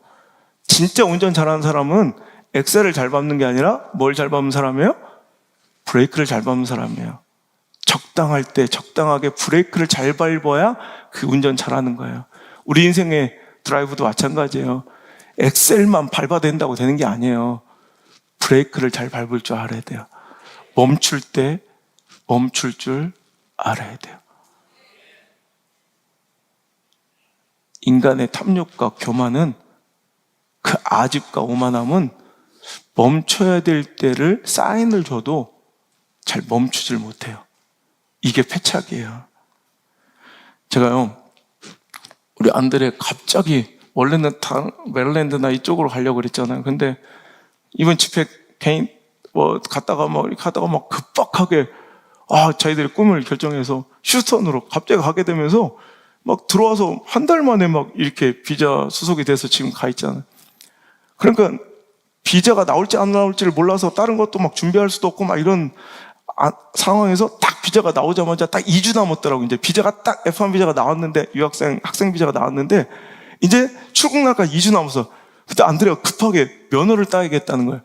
S1: 진짜 운전 잘하는 사람은 엑셀을 잘 밟는 게 아니라 뭘 잘 밟는 사람이에요? 브레이크를 잘 밟는 사람이에요. 적당할 때 적당하게 브레이크를 잘 밟아야 그 운전 잘하는 거예요. 우리 인생의 드라이브도 마찬가지예요. 엑셀만 밟아야 된다고 되는 게 아니에요. 브레이크를 잘 밟을 줄 알아야 돼요. 멈출 때 멈출 줄 알아야 돼요. 인간의 탐욕과 교만은 그 아집과 오만함은 멈춰야 될 때를 사인을 줘도 잘 멈추질 못해요. 이게 패착이에요. 제가요, 우리 안드레 갑자기 원래는 메릴랜드나 이쪽으로 가려고 그랬잖아요. 근데 이번 집회 개인 갔다가 이렇게 하다가 급박하게 자기들의 꿈을 결정해서 휴스턴으로 갑자기 가게 되면서 들어와서 한 달 만에 이렇게 비자 수속이 돼서 지금 가 있잖아요. 그러니까 비자가 나올지 안 나올지를 몰라서 다른 것도 준비할 수도 없고 이런 상황에서 딱 비자가 나오자마자 딱 2주 남았더라고요. 이제 비자가 딱 F1 비자가 나왔는데 학생 비자가 나왔는데 이제 출국 날까지 2주 남았어. 그때 안드레가 급하게 면허를 따야겠다는 거예요.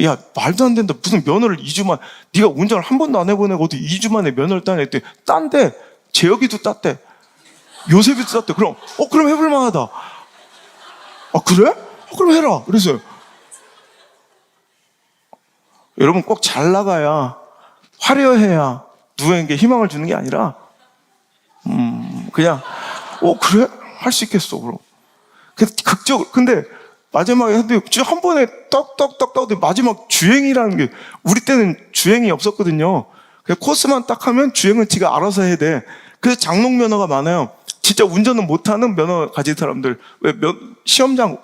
S1: 야 말도 안 된다. 무슨 면허를 2주만 네가 운전을 한 번도 안 해본 애가 어디 2주 만에 면허를 따냐 했더니 딴데 재혁이도 땄대. 요셉이도 땄대. 그럼 해볼 만하다. 그래? 그럼 해라. 그래서요. 여러분 꼭 잘 나가야 화려해야 누구에게 희망을 주는 게 아니라 그냥 그래? 할 수 있겠어. 그럼 극적으로. 근데 마지막에 한 번에 떡떡떡떡 마지막 주행이라는 게 우리 때는 주행이 없었거든요. 그냥 코스만 딱 하면 주행은 지가 알아서 해야 돼. 그래서 장롱 면허가 많아요. 진짜 운전은 못하는 면허 가진 사람들. 왜 시험장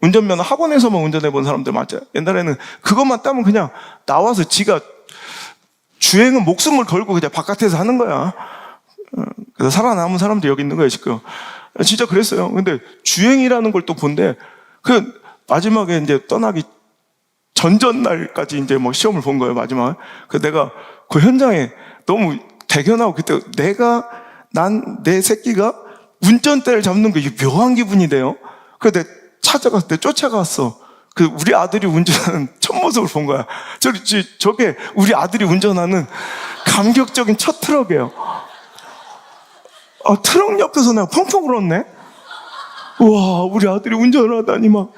S1: 운전면허 학원에서만 운전해 본 사람들 맞아요. 옛날에는 그것만 따면 그냥 나와서 지가 주행은 목숨을 걸고 그냥 바깥에서 하는 거야. 그래서 살아남은 사람도 여기 있는 거예요, 지금. 진짜 그랬어요. 근데 주행이라는 걸 또 본데, 그 마지막에 이제 떠나기 전전날까지 이제 뭐 시험을 본 거예요, 마지막에. 그 내가 그 현장에 너무 대견하고, 그때 내 새끼가 운전대를 잡는 게 묘한 기분이 돼요. 그래서 내가 찾아갔을 때 쫓아갔어. 그 우리 아들이 운전하는 첫 모습을 본 거야. 저게 우리 아들이 운전하는 감격적인 첫 트럭이에요. 트럭 옆에서 내가 펑펑 울었네. 우와, 우리 아들이 운전을 하다니 막.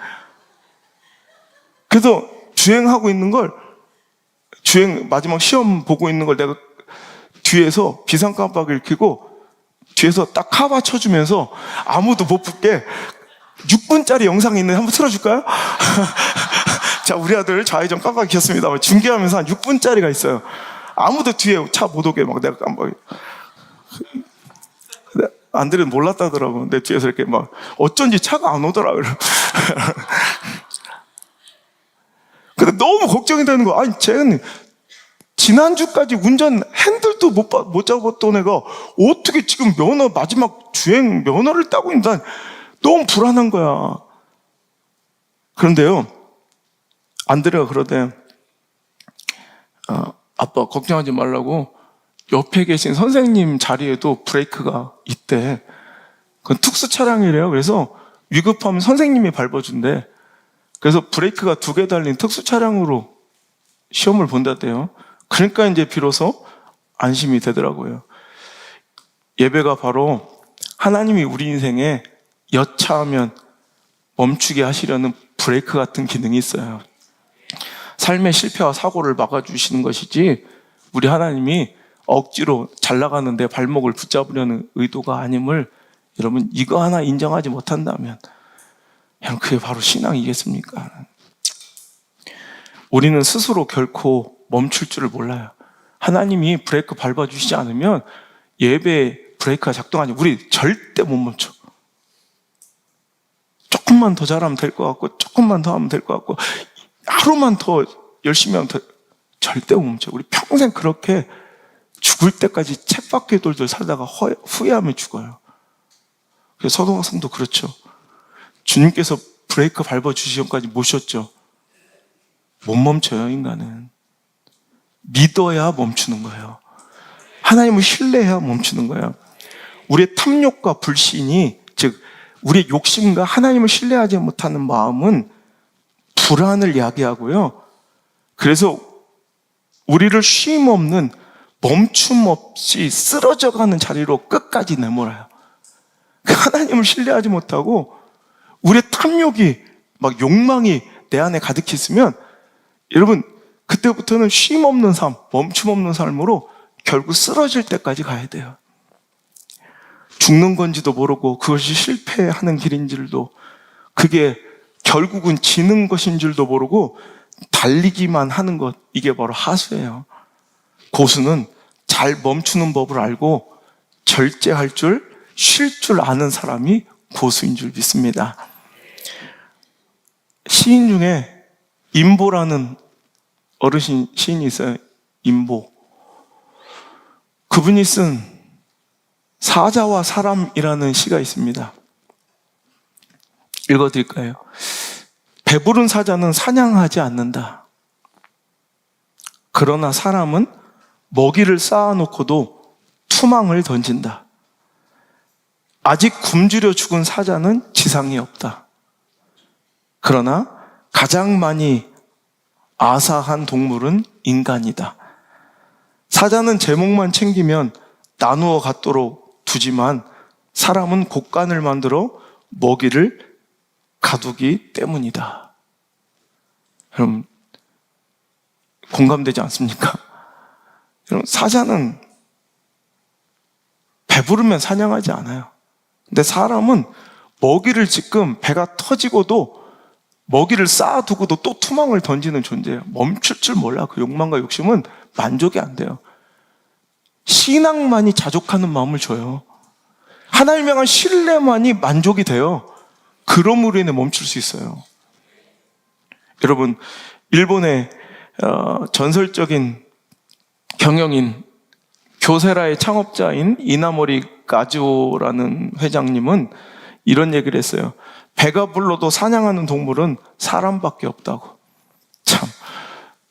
S1: 그래서 주행하고 있는 걸, 마지막 시험 보고 있는 걸 내가 뒤에서 비상깜빡이를 켜고 뒤에서 딱 카바 쳐주면서 아무도 못 붙게 6분짜리 영상이 있는데 한번 틀어줄까요? 자, 우리 아들 좌회전 깜빡이 켰습니다. 중계하면서 한 6분짜리가 있어요. 아무도 뒤에 차 못 오게 막 내가 깜빡이. 안들은 몰랐다더라고. 내 뒤에서 이렇게 막 어쩐지 차가 안 오더라. 근데 너무 걱정이 되는 거야. 아니, 쟤는 지난주까지 운전 핸들도 못 잡았던 애가 어떻게 지금 마지막 주행 면허를 따고 있는데 너무 불안한 거야. 그런데요, 안드레가 그러대. 아빠 걱정하지 말라고 옆에 계신 선생님 자리에도 브레이크가 있대. 그건 특수 차량이래요. 그래서 위급하면 선생님이 밟아준대. 그래서 브레이크가 2개 달린 특수 차량으로 시험을 본다대요. 그러니까 이제 비로소 안심이 되더라고요. 예배가 바로 하나님이 우리 인생에 여차하면 멈추게 하시려는 브레이크 같은 기능이 있어요. 삶의 실패와 사고를 막아주시는 것이지, 우리 하나님이 억지로 잘 나가는 내 발목을 붙잡으려는 의도가 아님을 여러분, 이거 하나 인정하지 못한다면 여러분, 그게 바로 신앙이겠습니까? 우리는 스스로 결코 멈출 줄을 몰라요. 하나님이 브레이크 밟아주시지 않으면 예배 브레이크가 작동하지, 우리 절대 못 멈춰. 조금만 더 잘하면 될 것 같고, 조금만 더 하면 될 것 같고, 하루만 더 열심히 하면 절대 못 멈춰. 우리 평생 그렇게 죽을 때까지 쳇바퀴 돌돌 살다가 후회하며 죽어요. 그래서 서동학생도 그렇죠. 주님께서 브레이크 밟아주시기까지 모셨죠. 못 멈춰요, 인간은. 믿어야 멈추는 거예요. 하나님을 신뢰해야 멈추는 거예요. 우리의 탐욕과 불신이, 즉 우리의 욕심과 하나님을 신뢰하지 못하는 마음은 불안을 야기하고요. 그래서 우리를 쉼 없는, 멈춤 없이 쓰러져가는 자리로 끝까지 내몰아요. 하나님을 신뢰하지 못하고 우리의 탐욕이, 막 욕망이 내 안에 가득히 있으면 여러분, 그때부터는 쉼 없는 삶, 멈춤 없는 삶으로 결국 쓰러질 때까지 가야 돼요. 죽는 건지도 모르고, 그것이 실패하는 길인 줄도, 그게 결국은 지는 것인 줄도 모르고 달리기만 하는 것, 이게 바로 하수예요. 고수는 잘 멈추는 법을 알고 절제할 줄, 쉴 줄 아는 사람이 고수인 줄 믿습니다. 시인 중에 임보라는 어르신 시인이 있어요. 임보. 그분이 쓴 사자와 사람이라는 시가 있습니다. 읽어드릴까요? 배부른 사자는 사냥하지 않는다. 그러나 사람은 먹이를 쌓아놓고도 투망을 던진다. 아직 굶주려 죽은 사자는 지상에 없다. 그러나 가장 많이 아사한 동물은 인간이다. 사자는 제목만 챙기면 나누어 갖도록 두지만 사람은 곡간을 만들어 먹이를 가두기 때문이다. 여러분, 공감되지 않습니까? 여러분, 사자는 배부르면 사냥하지 않아요. 근데 사람은 먹이를 지금 배가 터지고도 먹이를 쌓아두고도 또 투망을 던지는 존재예요. 멈출 줄 몰라. 그 욕망과 욕심은 만족이 안 돼요. 신앙만이 자족하는 마음을 줘요. 하나님에 대한 신뢰만이 만족이 돼요. 그러므로 인해 멈출 수 있어요. 여러분, 일본의 전설적인 경영인 교세라의 창업자인 이나모리 가즈오라는 회장님은 이런 얘기를 했어요. 배가 불러도 사냥하는 동물은 사람밖에 없다고. 참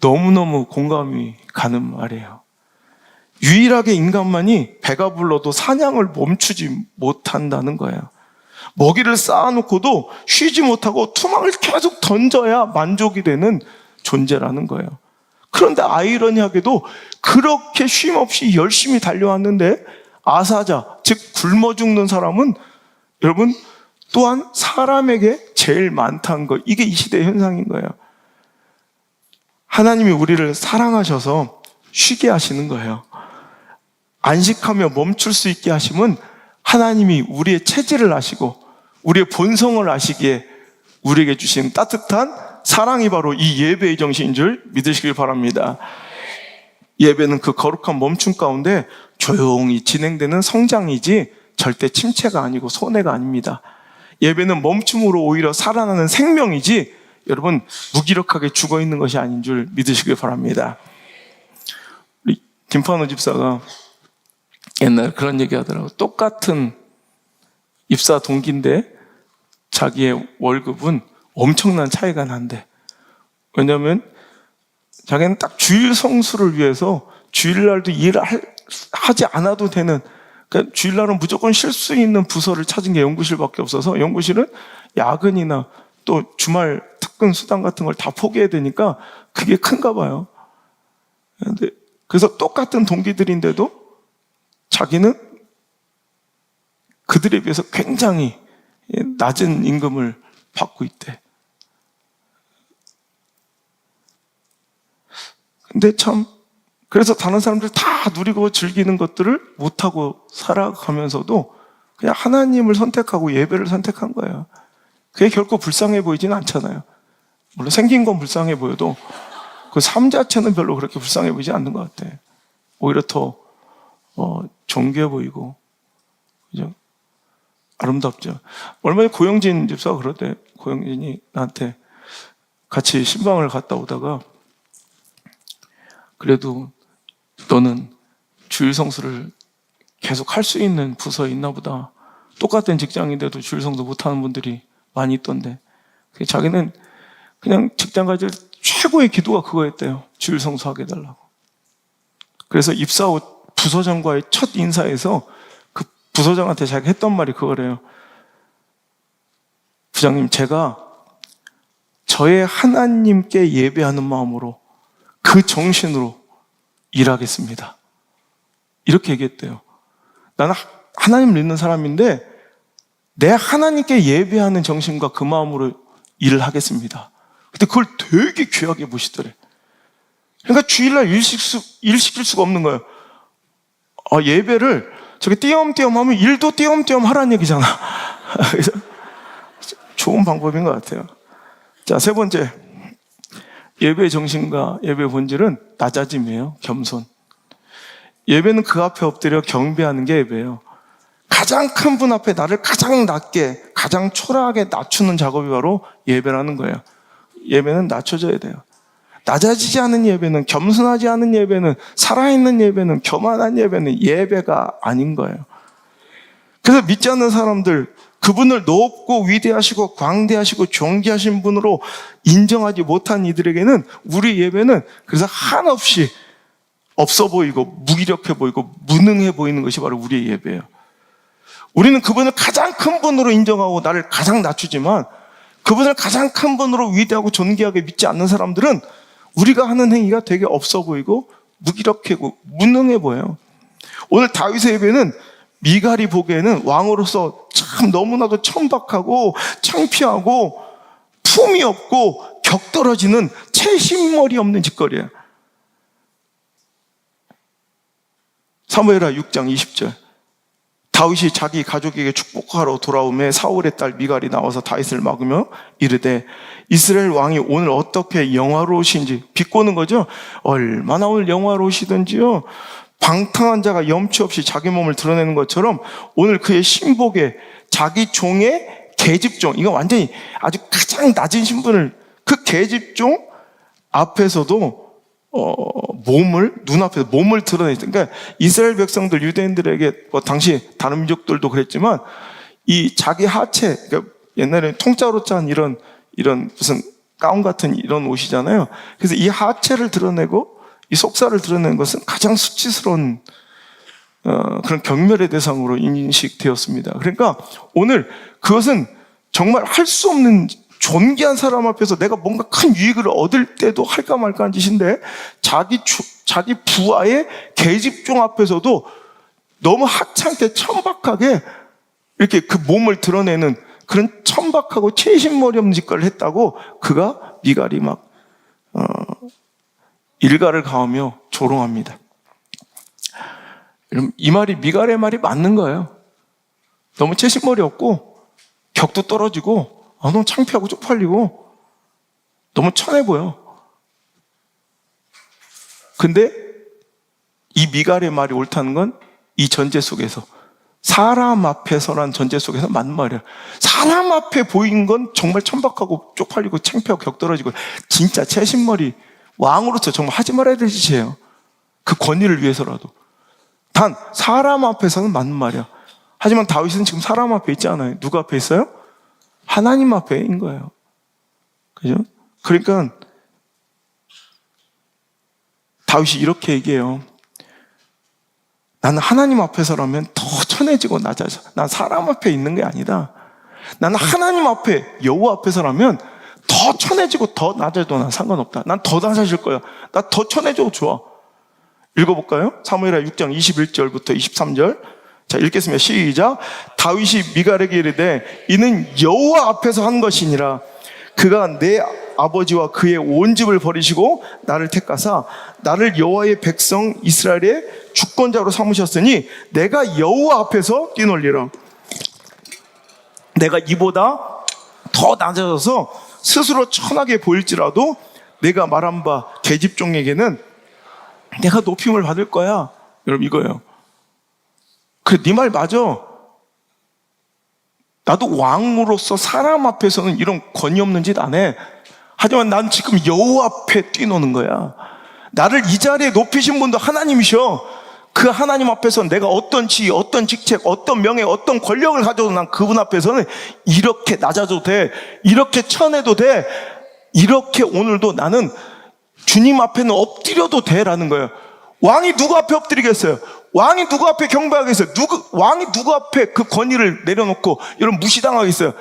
S1: 너무너무 공감이 가는 말이에요. 유일하게 인간만이 배가 불러도 사냥을 멈추지 못한다는 거예요. 먹이를 쌓아놓고도 쉬지 못하고 투망을 계속 던져야 만족이 되는 존재라는 거예요. 그런데 아이러니하게도 그렇게 쉼 없이 열심히 달려왔는데 아사자, 즉 굶어 죽는 사람은 여러분 또한 사람에게 제일 많다는 거. 이게 이 시대의 현상인 거예요. 하나님이 우리를 사랑하셔서 쉬게 하시는 거예요. 안식하며 멈출 수 있게 하심은 하나님이 우리의 체질을 아시고 우리의 본성을 아시기에 우리에게 주신 따뜻한 사랑이 바로 이 예배의 정신인 줄 믿으시길 바랍니다. 예배는 그 거룩한 멈춤 가운데 조용히 진행되는 성장이지 절대 침체가 아니고 손해가 아닙니다. 예배는 멈춤으로 오히려 살아나는 생명이지 여러분 무기력하게 죽어있는 것이 아닌 줄 믿으시길 바랍니다. 우리 김판호 집사가 옛날에 그런 얘기 하더라고요. 똑같은 입사 동기인데 자기의 월급은 엄청난 차이가 난대. 왜냐하면 자기는 딱 주일 성수를 위해서 주일날도 일을 하지 않아도 되는, 그러니까 주일날은 무조건 쉴 수 있는 부서를 찾은 게 연구실밖에 없어서 연구실은 야근이나 또 주말 특근 수당 같은 걸 다 포기해야 되니까 그게 큰가 봐요. 그래서 똑같은 동기들인데도 자기는 그들에 비해서 굉장히 낮은 임금을 받고 있대. 근데 참 그래서 다른 사람들 다 누리고 즐기는 것들을 못하고 살아가면서도 그냥 하나님을 선택하고 예배를 선택한 거예요. 그게 결코 불쌍해 보이지는 않잖아요. 물론 생긴 건 불쌍해 보여도 그 삶 자체는 별로 그렇게 불쌍해 보이지 않는 것 같아. 오히려 더 존귀해 보이고, 그죠? 아름답죠. 얼마 전에 고영진 집사가 그러대. 고영진이 나한테 같이 신방을 갔다 오다가 그래도 너는 주일 성수를 계속 할 수 있는 부서에 있나 보다. 똑같은 직장인데도 주일 성수 못하는 분들이 많이 있던데 자기는 그냥 직장 가질 최고의 기도가 그거였대요. 주일 성수하게 해달라고. 그래서 입사 후 부서장과의 첫 인사에서 그 부서장한테 자기가 했던 말이 그거래요. 부장님, 제가 저의 하나님께 예배하는 마음으로 그 정신으로 일하겠습니다. 이렇게 얘기했대요. 나는 하나님 믿는 사람인데 내 하나님께 예배하는 정신과 그 마음으로 일을 하겠습니다. 근데 그걸 되게 귀하게 보시더래. 그러니까 주일날 일 시킬 수가 없는 거예요. 예배를 저게 띄엄띄엄 하면 일도 띄엄띄엄 하라는 얘기잖아. 그래서 좋은 방법인 것 같아요. 자, 세 번째. 예배의 정신과 예배의 본질은 낮아짐이에요. 겸손. 예배는 그 앞에 엎드려 경배하는 게 예배예요. 가장 큰 분 앞에 나를 가장 낮게, 가장 초라하게 낮추는 작업이 바로 예배라는 거예요. 예배는 낮춰져야 돼요. 낮아지지 않은 예배는, 겸손하지 않은 예배는, 살아있는 예배는, 교만한 예배는 예배가 아닌 거예요. 그래서 믿지 않는 사람들, 그분을 높고 위대하시고 광대하시고 존귀하신 분으로 인정하지 못한 이들에게는 우리 예배는 그래서 한없이 없어 보이고 무기력해 보이고 무능해 보이는 것이 바로 우리의 예배예요. 우리는 그분을 가장 큰 분으로 인정하고 나를 가장 낮추지만 그분을 가장 큰 분으로 위대하고 존귀하게 믿지 않는 사람들은 우리가 하는 행위가 되게 없어 보이고 무기력하고 무능해 보여요. 오늘 다윗의 예배는 미갈이 보기에는 왕으로서 참 너무나도 천박하고 창피하고 품이 없고 격떨어지는 채심머리 없는 짓거리예요. 사무엘하 6장 20절. 다윗이 자기 가족에게 축복하러 돌아오매 사울의 딸 미갈이 나와서 다윗을 막으며 이르되 이스라엘 왕이 오늘 어떻게 영화로우신지, 비꼬는 거죠. 얼마나 오늘 영화로우시던지요. 방탕한 자가 염치 없이 자기 몸을 드러내는 것처럼 오늘 그의 신복에 자기 종의 계집종, 이거 완전히 아주 가장 낮은 신분을 그 계집종 앞에서도 눈앞에서 몸을 드러냈어요. 그러니까 이스라엘 백성들, 유대인들에게 당시 다른 민족들도 그랬지만 이 자기 하체, 그러니까 옛날에 통짜로 짠 이런 무슨 가운 같은 이런 옷이잖아요. 그래서 이 하체를 드러내고 이 속살을 드러내는 것은 가장 수치스러운 그런 경멸의 대상으로 인식되었습니다. 그러니까 오늘 그것은 정말 할 수 없는 존귀한 사람 앞에서 내가 뭔가 큰 유익을 얻을 때도 할까 말까 한 짓인데 자기 부하의 계집종 앞에서도 너무 하찮게 천박하게 이렇게 그 몸을 드러내는 그런 천박하고 채신머리 없는 짓거리를 했다고 그가 미갈이 막 일가를 가하며 조롱합니다. 이 말이 미갈의 말이 맞는 거예요. 너무 채신머리 없고 격도 떨어지고 너무 창피하고 쪽팔리고 너무 천해 보여. 근데 이 미갈의 말이 옳다는 건 이 전제 속에서 사람 앞에서란 전제 속에서 맞는 말이야. 사람 앞에 보인 건 정말 천박하고 쪽팔리고 창피하고 격떨어지고 진짜 채신머리 왕으로서 정말 하지 말아야 될 짓이에요. 그 권위를 위해서라도. 단 사람 앞에서는 맞는 말이야. 하지만 다윗은 지금 사람 앞에 있지 않아요. 누구 앞에 있어요? 하나님 앞에인 거예요. 그죠? 그러니까 다윗이 이렇게 얘기해요. 나는 하나님 앞에서라면 더 천해지고 낮아져. 난 사람 앞에 있는 게 아니다. 나는 하나님 앞에, 여호와 앞에서라면 더 천해지고 더 낮아져도 난 상관없다. 난 더 낮아질 거야. 나 더 천해져도 좋아. 읽어볼까요? 사무엘하 6장 21절부터 23절. 자, 읽겠습니다. 시작. 다윗이 미갈에게 이르되 이는 여호와 앞에서 한 것이니라. 그가 내 아버지와 그의 온 집을 버리시고 나를 택하사 나를 여호와의 백성 이스라엘의 주권자로 삼으셨으니 내가 여호와 앞에서 뛰놀리라. 내가 이보다 더 낮아져서 스스로 천하게 보일지라도 내가 말한 바 계집종에게는 내가 높임을 받을 거야. 여러분 이거예요. 그래, 네 말 맞아. 나도 왕으로서 사람 앞에서는 이런 권위 없는 짓 안 해. 하지만 난 지금 여호와 앞에 뛰노는 거야. 나를 이 자리에 높이신 분도 하나님이셔. 그 하나님 앞에서 내가 어떤 지위, 어떤 직책, 어떤 명예, 어떤 권력을 가져도 난 그분 앞에서는 이렇게 낮아져도 돼. 이렇게 천해도 돼. 이렇게 오늘도 나는 주님 앞에는 엎드려도 돼라는 거예요. 왕이 누구 앞에 엎드리겠어요? 왕이 누구 앞에 경배하겠어요? 왕이 누구 앞에 그 권위를 내려놓고 이런 무시당하겠어요?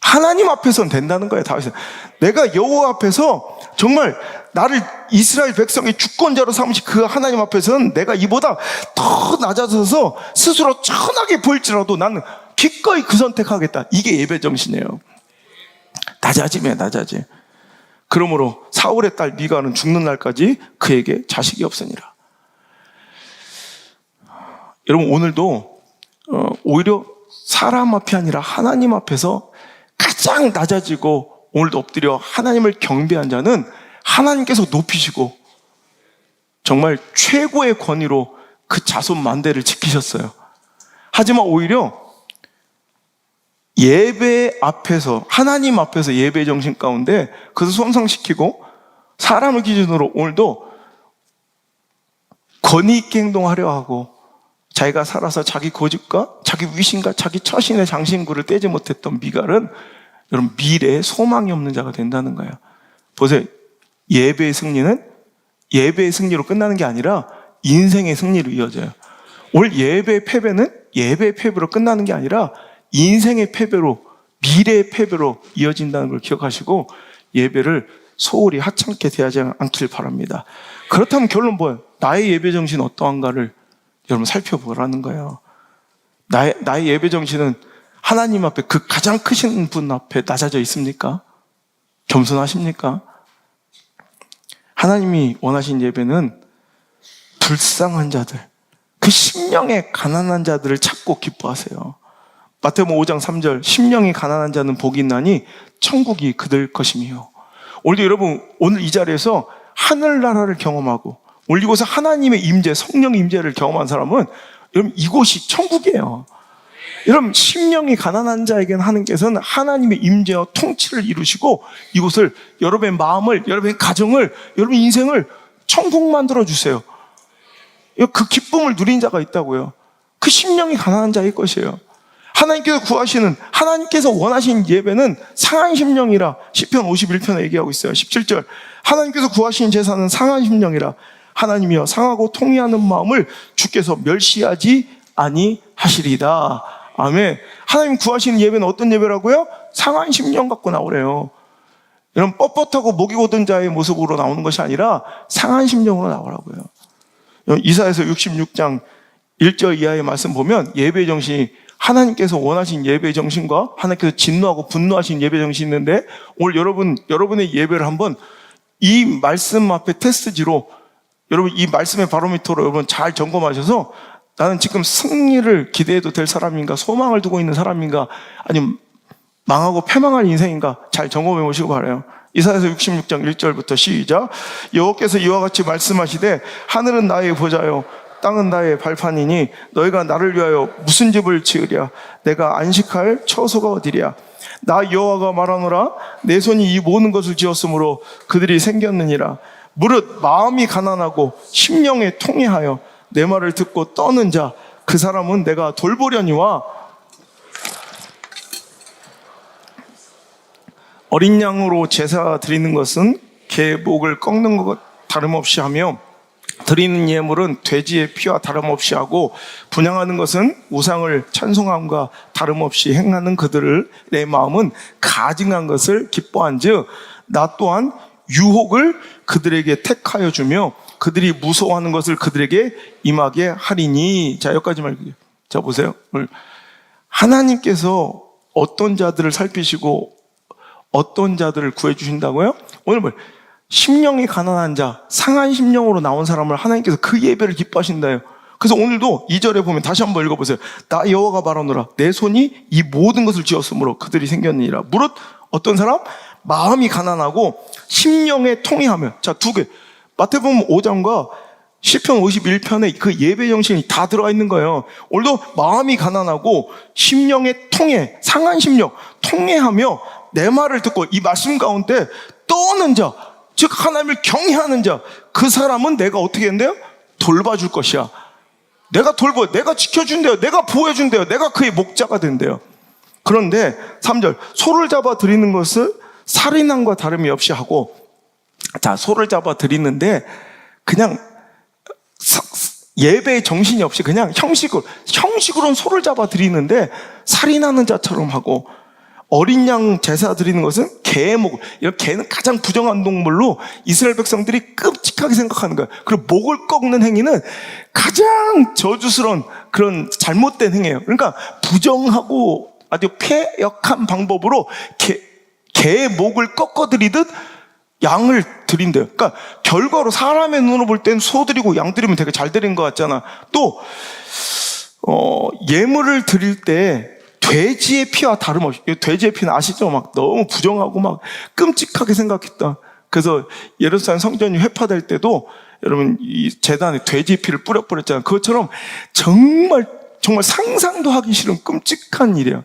S1: 하나님 앞에서는 된다는 거예요. 다윗은 내가 여호와 앞에서 정말 나를 이스라엘 백성의 주권자로 삼으신 그 하나님 앞에서는 내가 이보다 더 낮아져서 스스로 천하게 보일지라도 나는 기꺼이 그 선택하겠다. 이게 예배 정신이에요. 낮아짐이에요. 낮아짐. 그러므로 사울의 딸 미갈은 죽는 날까지 그에게 자식이 없으니라. 여러분 오늘도 오히려 사람 앞이 아니라 하나님 앞에서 가장 낮아지고 오늘도 엎드려 하나님을 경배한 자는 하나님께서 높이시고 정말 최고의 권위로 그 자손 만대를 지키셨어요. 하지만 오히려 예배 앞에서 하나님 앞에서 예배 정신 가운데 그것을 손상시키고 사람을 기준으로 오늘도 권위 있게 행동하려 하고 자기가 살아서 자기 고집과 자기 위신과 자기 처신의 장신구를 떼지 못했던 미갈은 여러분 미래에 소망이 없는 자가 된다는 거예요. 보세요. 예배의 승리는 예배의 승리로 끝나는 게 아니라 인생의 승리로 이어져요. 오늘 예배의 패배는 예배의 패배로 끝나는 게 아니라 인생의 패배로 미래의 패배로 이어진다는 걸 기억하시고 예배를 소홀히 하찮게 대하지 않길 바랍니다. 그렇다면 결론 뭐예요? 나의 예배 정신은 어떠한가를 여러분 살펴보라는 거예요. 나의 예배 정신은 하나님 앞에 그 가장 크신 분 앞에 낮아져 있습니까? 겸손하십니까? 하나님이 원하신 예배는 불쌍한 자들, 그 심령에 가난한 자들을 찾고 기뻐하세요. 마태복음 5장 3절 심령이 가난한 자는 복이 있나니 천국이 그들 것이며. 오늘도 여러분 오늘 이 자리에서 하늘나라를 경험하고 오늘 이곳에 하나님의 임재, 성령의 임재를 경험한 사람은 여러분 이곳이 천국이에요. 여러분, 심령이 가난한 자에게는 하나님께서는 하나님의 임재와 통치를 이루시고 이곳을, 여러분의 마음을, 여러분의 가정을, 여러분의 인생을 천국 만들어 주세요. 그 기쁨을 누린 자가 있다고요. 그 심령이 가난한 자의 것이에요. 하나님께서 구하시는, 하나님께서 원하시는 예배는 상한 심령이라 시편 51편에 얘기하고 있어요. 17절, 하나님께서 구하시는 제사는 상한 심령이라. 하나님이여, 상하고 통회하는 마음을 주께서 멸시하지 아니하시리다. 아멘. 하나님 구하시는 예배는 어떤 예배라고요? 상한 심령 갖고 나오래요. 여러분, 뻣뻣하고 목이 고든 자의 모습으로 나오는 것이 아니라 상한 심령으로 나오라고요. 이사야서 66장 1절 이하의 말씀 보면 예배 정신이, 하나님께서 원하신 예배 정신과 하나님께서 진노하고 분노하신 예배 정신이 있는데, 오늘 여러분의 예배를 한번 이 말씀 앞에 테스트지로, 여러분 이 말씀의 바로미터로 여러분 잘 점검하셔서, 나는 지금 승리를 기대해도 될 사람인가, 소망을 두고 있는 사람인가, 아니면 망하고 패망할 인생인가, 잘 점검해 보시고 바라요. 이사야서 66장 1절부터 시작. 여호와께서 이와 같이 말씀하시되, 하늘은 나의 보좌요 땅은 나의 발판이니 너희가 나를 위하여 무슨 집을 지으랴? 내가 안식할 처소가 어디랴? 나 여호와가 말하노라. 내 손이 이 모든 것을 지었으므로 그들이 생겼느니라. 무릇 마음이 가난하고 심령에 통회하여 내 말을 듣고 떠는 자, 그 사람은 내가 돌보려니와 어린 양으로 제사 드리는 것은 개 목을 꺾는 것 다름없이 하며, 드리는 예물은 돼지의 피와 다름없이 하고, 분향하는 것은 우상을 찬송함과 다름없이 행하는 그들을 내 마음은 가증한 것을 기뻐한즉 나 또한 유혹을 그들에게 택하여 주며 그들이 무서워하는 것을 그들에게 임하게 하리니. 자, 여기까지만. 자, 보세요. 하나님께서 어떤 자들을 살피시고 어떤 자들을 구해주신다고요? 오늘 심령이 가난한 자, 상한 심령으로 나온 사람을 하나님께서 그 예배를 기뻐하신다요. 그래서 오늘도 2절에 보면 다시 한번 읽어보세요. 나 여호와가 말하노라. 내 손이 이 모든 것을 지었으므로 그들이 생겼느니라. 무릇 어떤 사람? 마음이 가난하고 심령에 통회하며. 자, 두 개. 마태복음 5장과 시편 51편에 그 예배 정신이 다 들어가 있는 거예요. 오늘도 마음이 가난하고 심령에 통회, 상한 심령, 통회하며 내 말을 듣고 이 말씀 가운데 떠오는 자, 즉 하나님을 경외하는 자, 그 사람은 내가 어떻게 한대요? 돌봐줄 것이야. 내가 돌봐요. 내가 지켜준대요. 내가 보호해준대요. 내가 그의 목자가 된대요. 그런데 3절, 소를 잡아 드리는 것을 살인함과 다름이 없이 하고. 자, 소를 잡아 드리는데 그냥 예배의 정신이 없이 그냥 형식으로는 소를 잡아 드리는데 살인하는 자처럼 하고, 어린 양 제사 드리는 것은 개의 목, 개는 가장 부정한 동물로 이스라엘 백성들이 끔찍하게 생각하는 거예요. 그리고 목을 꺾는 행위는 가장 저주스러운 그런 잘못된 행위예요. 그러니까 부정하고 아주 폐역한 방법으로 개의 목을 꺾어드리듯 양을 드린대요. 그러니까 결과로 사람의 눈으로 볼 땐 소 드리고 양 드리면 되게 잘 드린 것 같잖아. 또 예물을 드릴 때 돼지의 피와 다름없이, 돼지의 피는 아시죠? 막 너무 부정하고 막 끔찍하게 생각했다. 그래서 예루살렘 성전이 회파될 때도 여러분 이 제단에 돼지 피를 뿌렸잖아요. 그것처럼 정말 상상도 하기 싫은 끔찍한 일이야.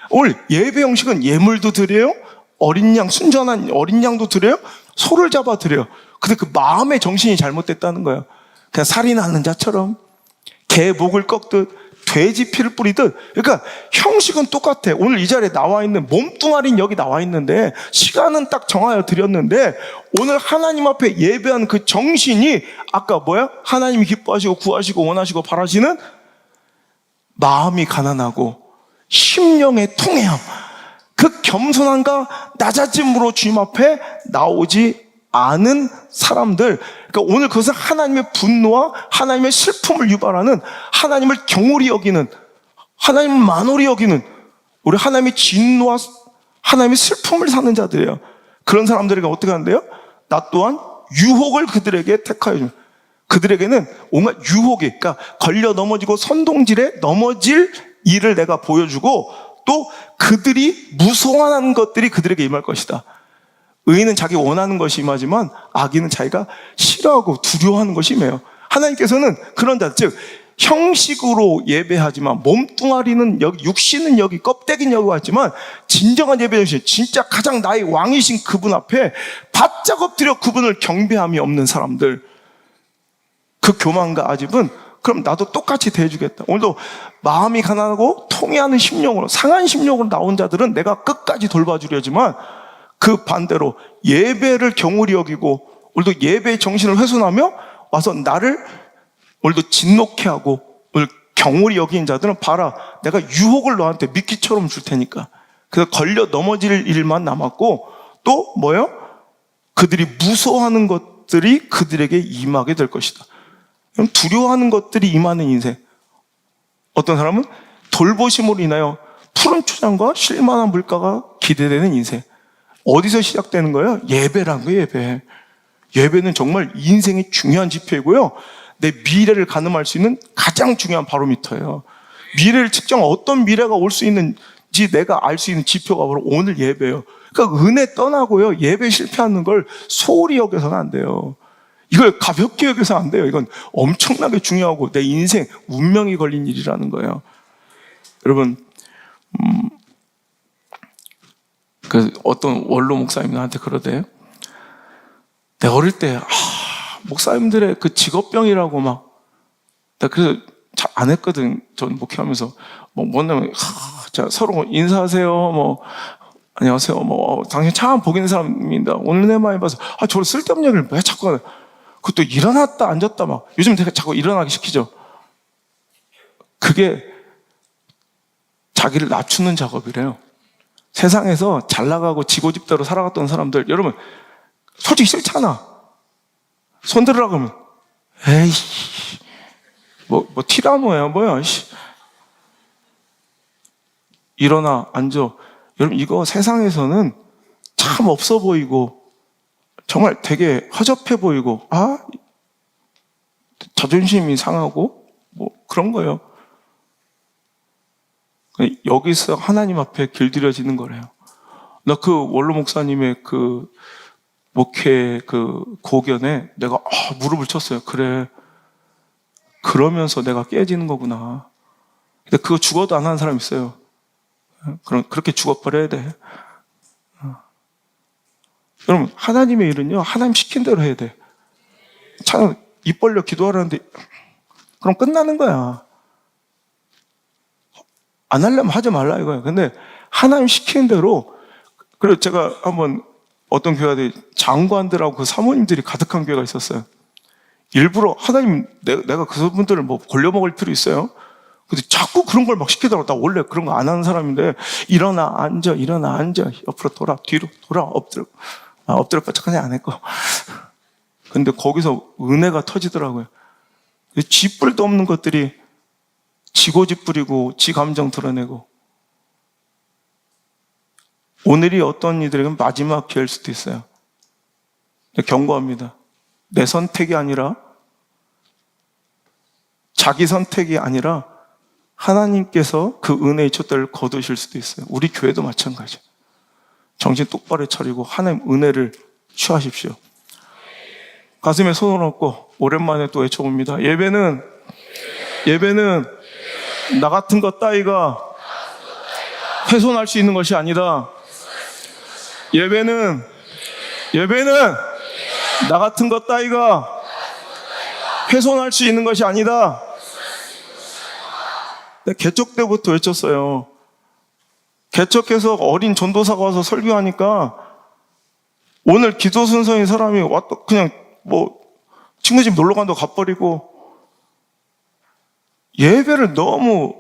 S1: 오늘 예배 형식은 예물도 드려요, 어린 양, 순전한 어린 양도 드려요, 소를 잡아 드려요. 근데 그 마음의 정신이 잘못됐다는 거예요. 그냥 살인하는 자처럼 개 목을 꺾듯 돼지 피를 뿌리듯. 그러니까 형식은 똑같아. 오늘 이 자리에 나와 있는 몸뚱아리는 여기 나와 있는데 시간은 딱 정하여 드렸는데, 오늘 하나님 앞에 예배한 그 정신이 아까 뭐야? 하나님이 기뻐하시고 구하시고 원하시고 바라시는 마음이 가난하고 심령의 통회함, 그 겸손함과 낮아짐으로 주님 앞에 나오지 않은 사람들. 그러니까 오늘 그것은 하나님의 분노와 하나님의 슬픔을 유발하는, 하나님을 경홀히 여기는, 하나님을 만홀히 여기는, 우리 하나님의 진노와 하나님의 슬픔을 사는 자들이에요. 그런 사람들에게 어떻게 하는데요? 나 또한 유혹을 그들에게 택하여 줍니다. 그들에게는 온갖 유혹이, 그러니까 걸려 넘어지고 선동질에 넘어질 일을 내가 보여주고, 또 그들이 무서워하는 것들이 그들에게 임할 것이다. 의인은 자기 원하는 것이 임하지만 악인은 자기가 싫어하고 두려워하는 것이 임해요. 하나님께서는 그런 자, 즉 형식으로 예배하지만 몸뚱아리는 여기, 육신은 여기, 껍데기는 여기 왔지만 진정한 예배 정신, 진짜 가장 나의 왕이신 그분 앞에 바짝 엎드려 그분을 경배함이 없는 사람들, 그 교만과 아집은 그럼 나도 똑같이 대해주겠다. 오늘도 마음이 가난하고 통해하는 심령으로, 상한 심령으로 나온 자들은 내가 끝까지 돌봐주려지만 그 반대로 예배를 경홀히 여기고 오늘도 예배의 정신을 훼손하며 와서 나를 오늘도 진노케 하고 오늘 경홀히 여긴 자들은 봐라, 내가 유혹을 너한테 미끼처럼 줄 테니까. 그래서 걸려 넘어질 일만 남았고 또 뭐예요? 그들이 무서워하는 것들이 그들에게 임하게 될 것이다. 그럼 두려워하는 것들이 임하는 인생. 어떤 사람은 돌보심으로 인하여 푸른 초장과 실만한 물가가 기대되는 인생. 어디서 시작되는 거예요? 예배란 거예요, 예배. 예배는 정말 인생의 중요한 지표이고요. 내 미래를 가늠할 수 있는 가장 중요한 바로미터예요. 미래를 측정, 어떤 미래가 올 수 있는지 내가 알 수 있는 지표가 바로 오늘 예배예요. 그러니까 은혜 떠나고요, 예배 실패하는 걸 소홀히 여겨서는 안 돼요. 이걸 가볍게 여겨서 안 돼요. 이건 엄청나게 중요하고 내 인생 운명이 걸린 일이라는 거예요. 여러분, 그 어떤 원로 목사님이 나한테 그러대요. 내가 어릴 때 목사님들의 그 직업병이라고 막, 나 그래서 잘 안 했거든. 전 목회하면서 뭐냐면 자, 서로 인사하세요, 뭐 안녕하세요, 뭐 당신 참 복 있는 사람입니다. 오늘 내 많이 봐서 저를 쓸데없는 얘기를 왜 자꾸 하나. 그것도 일어났다 앉았다 막. 요즘 되게 자꾸 일어나기 시키죠. 그게 자기를 낮추는 작업이래요. 세상에서 잘 나가고 지고집대로 살아갔던 사람들, 여러분 솔직히 싫잖아. 손 들으라고 하면 에이 뭐 티라노야 뭐야. 일어나 앉아. 여러분 이거 세상에서는 참 없어 보이고 정말 되게 허접해 보이고 자존심이 상하고 뭐 그런 거예요. 여기서 하나님 앞에 길들여지는 거래요. 나 그 원로 목사님의 그 목회 그 고견에 내가 무릎을 쳤어요. 그래, 그러면서 내가 깨지는 거구나. 근데 그거 죽어도 안 하는 사람 있어요. 그렇게 죽어버려야 돼. 여러분 하나님의 일은요, 하나님 시킨 대로 해야 돼. 참 입 벌려 기도하라는데 그럼 끝나는 거야. 안 하려면 하지 말라 이거야. 근데 하나님 시키는 대로. 그래서 제가 한번 어떤 교회에 장관들하고 그 사모님들이 가득한 교회가 있었어요. 일부러 하나님, 내가 그분들을 뭐 골려먹을 필요 있어요? 근데 자꾸 그런 걸 막 시키더라고. 나 원래 그런 거 안 하는 사람인데 일어나 앉아, 일어나 앉아, 옆으로 돌아, 뒤로 돌아, 엎드려. 엎드려 뻗쳐까지 안 했고. 근데 거기서 은혜가 터지더라고요. 쥐뿔도 없는 것들이 지고집 부리고 지 감정 드러내고. 오늘이 어떤 이들에게는 마지막 기회일 수도 있어요. 경고합니다. 내 선택이 아니라, 자기 선택이 아니라 하나님께서 그 은혜의 촛대를 거두실 수도 있어요. 우리 교회도 마찬가지예요. 정신 똑바로 차리고 하나님 은혜를 취하십시오. 가슴에 손을 얹고 오랜만에 또 외쳐봅니다. 예배는 나 같은 것 따위가 훼손할 수 있는 것이 아니다. 예배는 나 같은 것 따위가 훼손할 수 있는 것이 아니다. 내가 개척 때부터 외쳤어요. 개척해서 어린 전도사가 와서 설교하니까 오늘 기도 순서인 사람이 왔다 그냥 뭐 친구 집 놀러 간다고 가버리고, 예배를 너무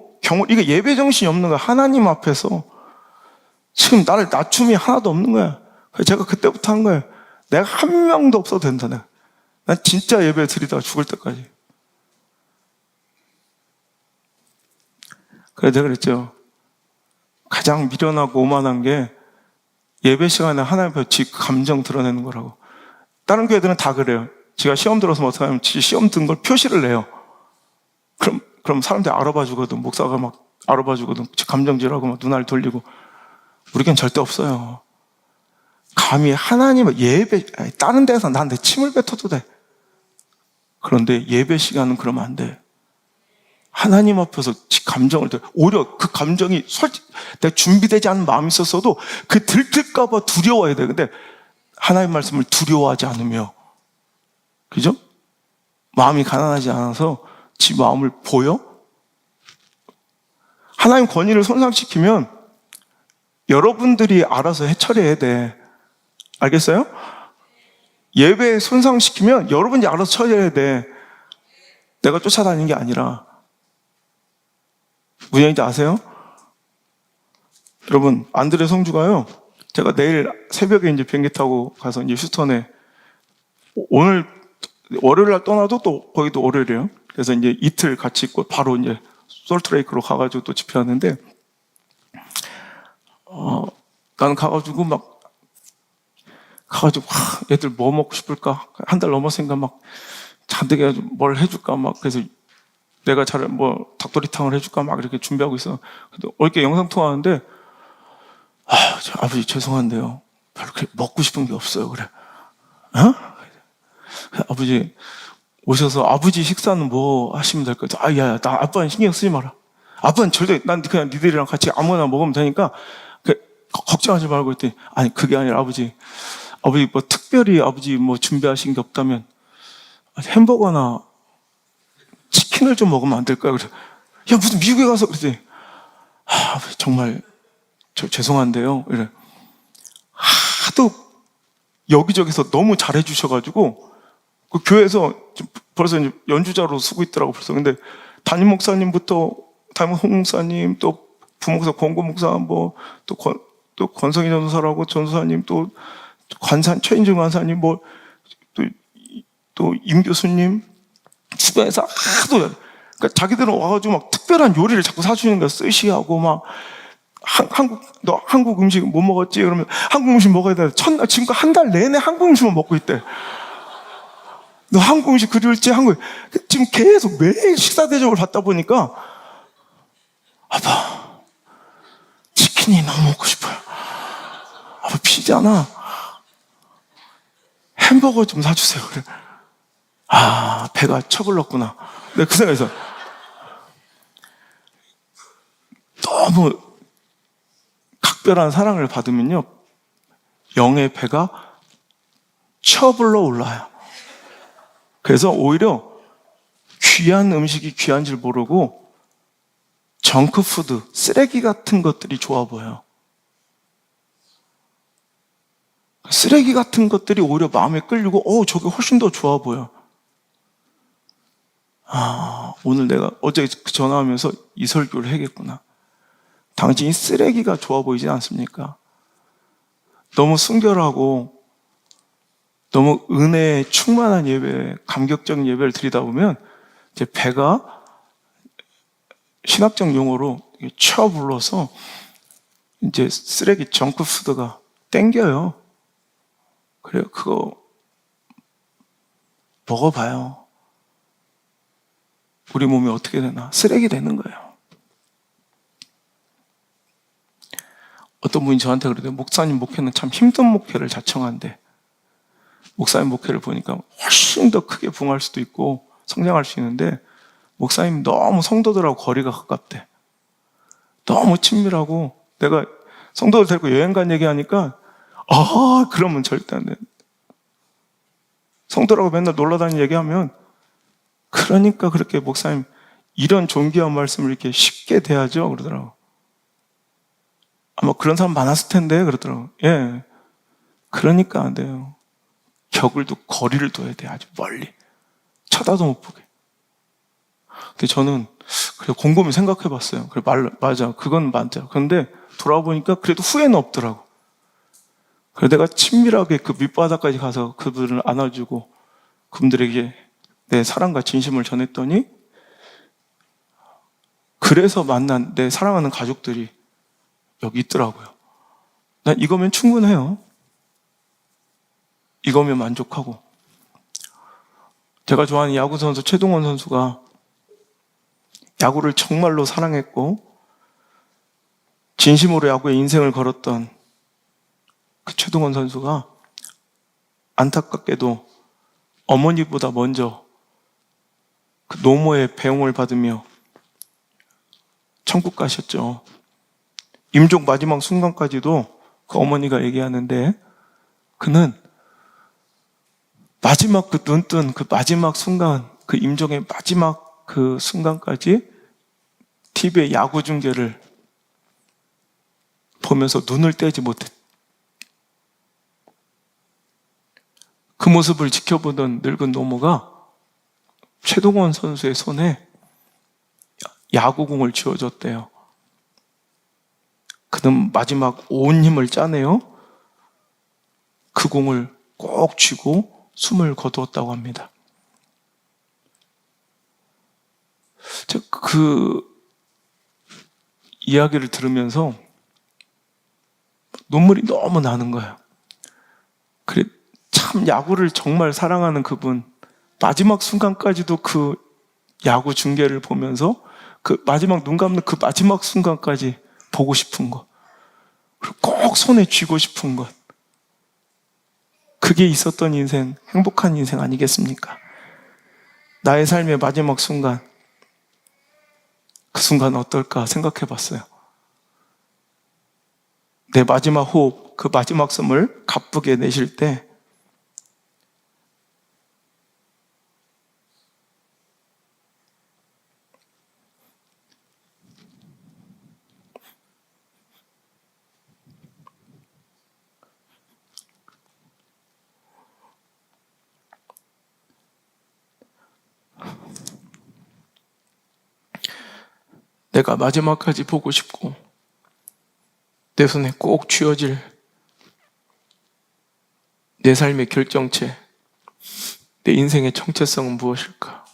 S1: 이게 예배 정신이 없는 거야. 하나님 앞에서 지금 나를 낮춤이 하나도 없는 거야. 그래서 제가 그때부터 한 거예요. 내가 한 명도 없어도 된다. 난 진짜 예배 드리다가 죽을 때까지. 그래서 내가 그랬죠. 가장 미련하고 오만한 게 예배 시간에 하나님 앞에 지 감정 드러내는 거라고. 다른 교회들은 다 그래요. 지가 시험 들어서 뭐 어떻게 하면 지 시험 든 걸 표시를 내요. 그럼 사람들이 알아봐 주거든. 목사가 막 알아봐 주거든. 지 감정질하고 막 눈알 돌리고. 우리겐 절대 없어요. 감히 하나님의 예배, 다른 데서 나한테 침을 뱉어도 돼. 그런데 예배 시간은 그러면 안 돼. 하나님 앞에서 감정을 오히려 그 감정이 내가 준비되지 않은 마음이 있었어도 그 들킬까 봐 두려워야 돼. 근데 하나님 말씀을 두려워하지 않으며, 그죠? 마음이 가난하지 않아서 지 마음을 보여? 하나님 권위를 손상시키면 여러분들이 알아서 해처리해야 돼. 알겠어요? 예배 손상시키면 여러분이 알아서 처리해야 돼. 내가 쫓아다니는 게 아니라. 무슨 얘기인지 아세요? 여러분, 안드레 성주가요, 제가 내일 새벽에 이제 비행기 타고 가서 이제 휴스턴에, 오늘 월요일 날 떠나도 또 거기도 월요일이에요. 그래서 이제 이틀 같이 있고 바로 이제 솔트레이크로 가가지고 또 집회하는데, 나는 가가지고 애들 뭐 먹고 싶을까? 한 달 넘었으니까 막 잔뜩 뭘 해줄까? 막 그래서 내가 닭도리탕을 해줄까? 막 이렇게 준비하고 있어. 근데 어저께 영상통화하는데, 아버지 죄송한데요. 별로 그렇게 먹고 싶은 게 없어요. 그래. 아버지 오셔서 아버지 식사는 뭐 하시면 될 것 같아. 야, 나 아빠는 신경 쓰지 마라. 아빠는 절대, 난 그냥 니들이랑 같이 아무거나 먹으면 되니까 걱정하지 말고 했더니, 아니 그게 아니라 아버지 뭐 특별히 아버지 뭐 준비하신 게 없다면 햄버거나 치킨을 좀 먹으면 안 될까요? 그래. 야, 무슨 미국에 가서 그랬더니, 아버지 정말 저 죄송한데요. 이래. 하도 여기저기서 너무 잘해주셔가지고 그 교회에서 벌써 이제 연주자로 쓰고 있더라고 벌써. 근데 담임 목사님부터 담임 홍 목사님, 또 부목사 권고 목사, 또 권성희 전도사라고 전도사님, 또 관사 최인중 관사님, 또 임 교수님 주변에서 하도, 그러니까 자기들은 와가지고 막 특별한 요리를 자꾸 사주는 거야. 스시하고 막 너 한국 음식 못 먹었지? 그러면 한국 음식 먹어야 돼. 첫날 지금까지 한 달 내내 한국 음식만 먹고 있대. 너 한국 음식 그리울지? 지금 계속 매일 식사 대접을 받다 보니까, 아빠 치킨이 너무 먹고 싶어요. 아빠 피자나 햄버거 좀 사주세요. 그래. 배가 처불렀구나. 내가 그 생각에서 너무 각별한 사랑을 받으면요, 영의 배가 처불러 올라요. 그래서 오히려 귀한 음식이 귀한 줄 모르고 정크푸드, 쓰레기 같은 것들이 좋아 보여요. 쓰레기 같은 것들이 오히려 마음에 끌리고, 저게 훨씬 더 좋아 보여. 오늘 내가 어제 전화하면서 이 설교를 해야겠구나. 당신이 쓰레기가 좋아 보이지 않습니까? 너무 순결하고 너무 은혜에 충만한 예배, 감격적인 예배를 드리다 보면 이제 배가 신학적 용어로 쳐불러서 이제 쓰레기 정크푸드가 땡겨요. 그래요. 그거 먹어봐요. 우리 몸이 어떻게 되나? 쓰레기 되는 거예요. 어떤 분이 저한테 그러대요. 목사님 목회는 참 힘든 목회를 자청한데, 목사님 목회를 보니까 훨씬 더 크게 부흥할 수도 있고 성장할 수 있는데, 목사님 너무 성도들하고 거리가 가깝대. 너무 친밀하고, 내가 성도들 데리고 여행 간 얘기하니까, 그러면 절대 안 돼. 성도라고 맨날 놀러 다니는 얘기하면, 그러니까 그렇게 목사님 이런 존귀한 말씀을 이렇게 쉽게 대하죠? 그러더라고. 아마 그런 사람 많았을 텐데, 그러더라고. 예. 그러니까 안 돼요. 벽을 두고 거리를 둬야 돼. 아주 멀리. 쳐다도 못 보게. 근데 저는 그래 곰곰이 생각해 봤어요. 그래, 맞아. 그건 맞아. 그런데 돌아보니까 그래도 후회는 없더라고. 그래 내가 친밀하게 그 밑바닥까지 가서 그분을 안아주고 그분들에게 내 사랑과 진심을 전했더니, 그래서 만난 내 사랑하는 가족들이 여기 있더라고요. 난 이거면 충분해요. 이거면 만족하고. 제가 좋아하는 야구 선수 최동원 선수가 야구를 정말로 사랑했고 진심으로 야구에 인생을 걸었던 그 최동원 선수가 안타깝게도 어머니보다 먼저 그 노모의 배웅을 받으며 천국 가셨죠. 임종 마지막 순간까지도 그 어머니가 얘기하는데, 그는 마지막 그 눈 뜬 그 마지막 순간, 그 임종의 마지막 그 순간까지 TV의 야구 중계를 보면서 눈을 떼지 못했. 그 모습을 지켜보던 늙은 노모가 최동원 선수의 손에 야구공을 쥐어줬대요. 그는 마지막 온 힘을 짜내요. 그 공을 꼭 쥐고 숨을 거두었다고 합니다. 제가 그 이야기를 들으면서 눈물이 너무 나는 거예요. 그래, 참 야구를 정말 사랑하는 그분, 마지막 순간까지도 그 야구 중계를 보면서 그 마지막 눈 감는 그 마지막 순간까지 보고 싶은 것, 그리고 꼭 손에 쥐고 싶은 것, 그게 있었던 인생, 행복한 인생 아니겠습니까? 나의 삶의 마지막 순간, 그 순간 어떨까 생각해 봤어요. 내 마지막 호흡, 그 마지막 숨을 가쁘게 내쉴 때 내가 마지막까지 보고 싶고 내 손에 꼭 쥐어질 내 삶의 결정체, 내 인생의 정체성은 무엇일까?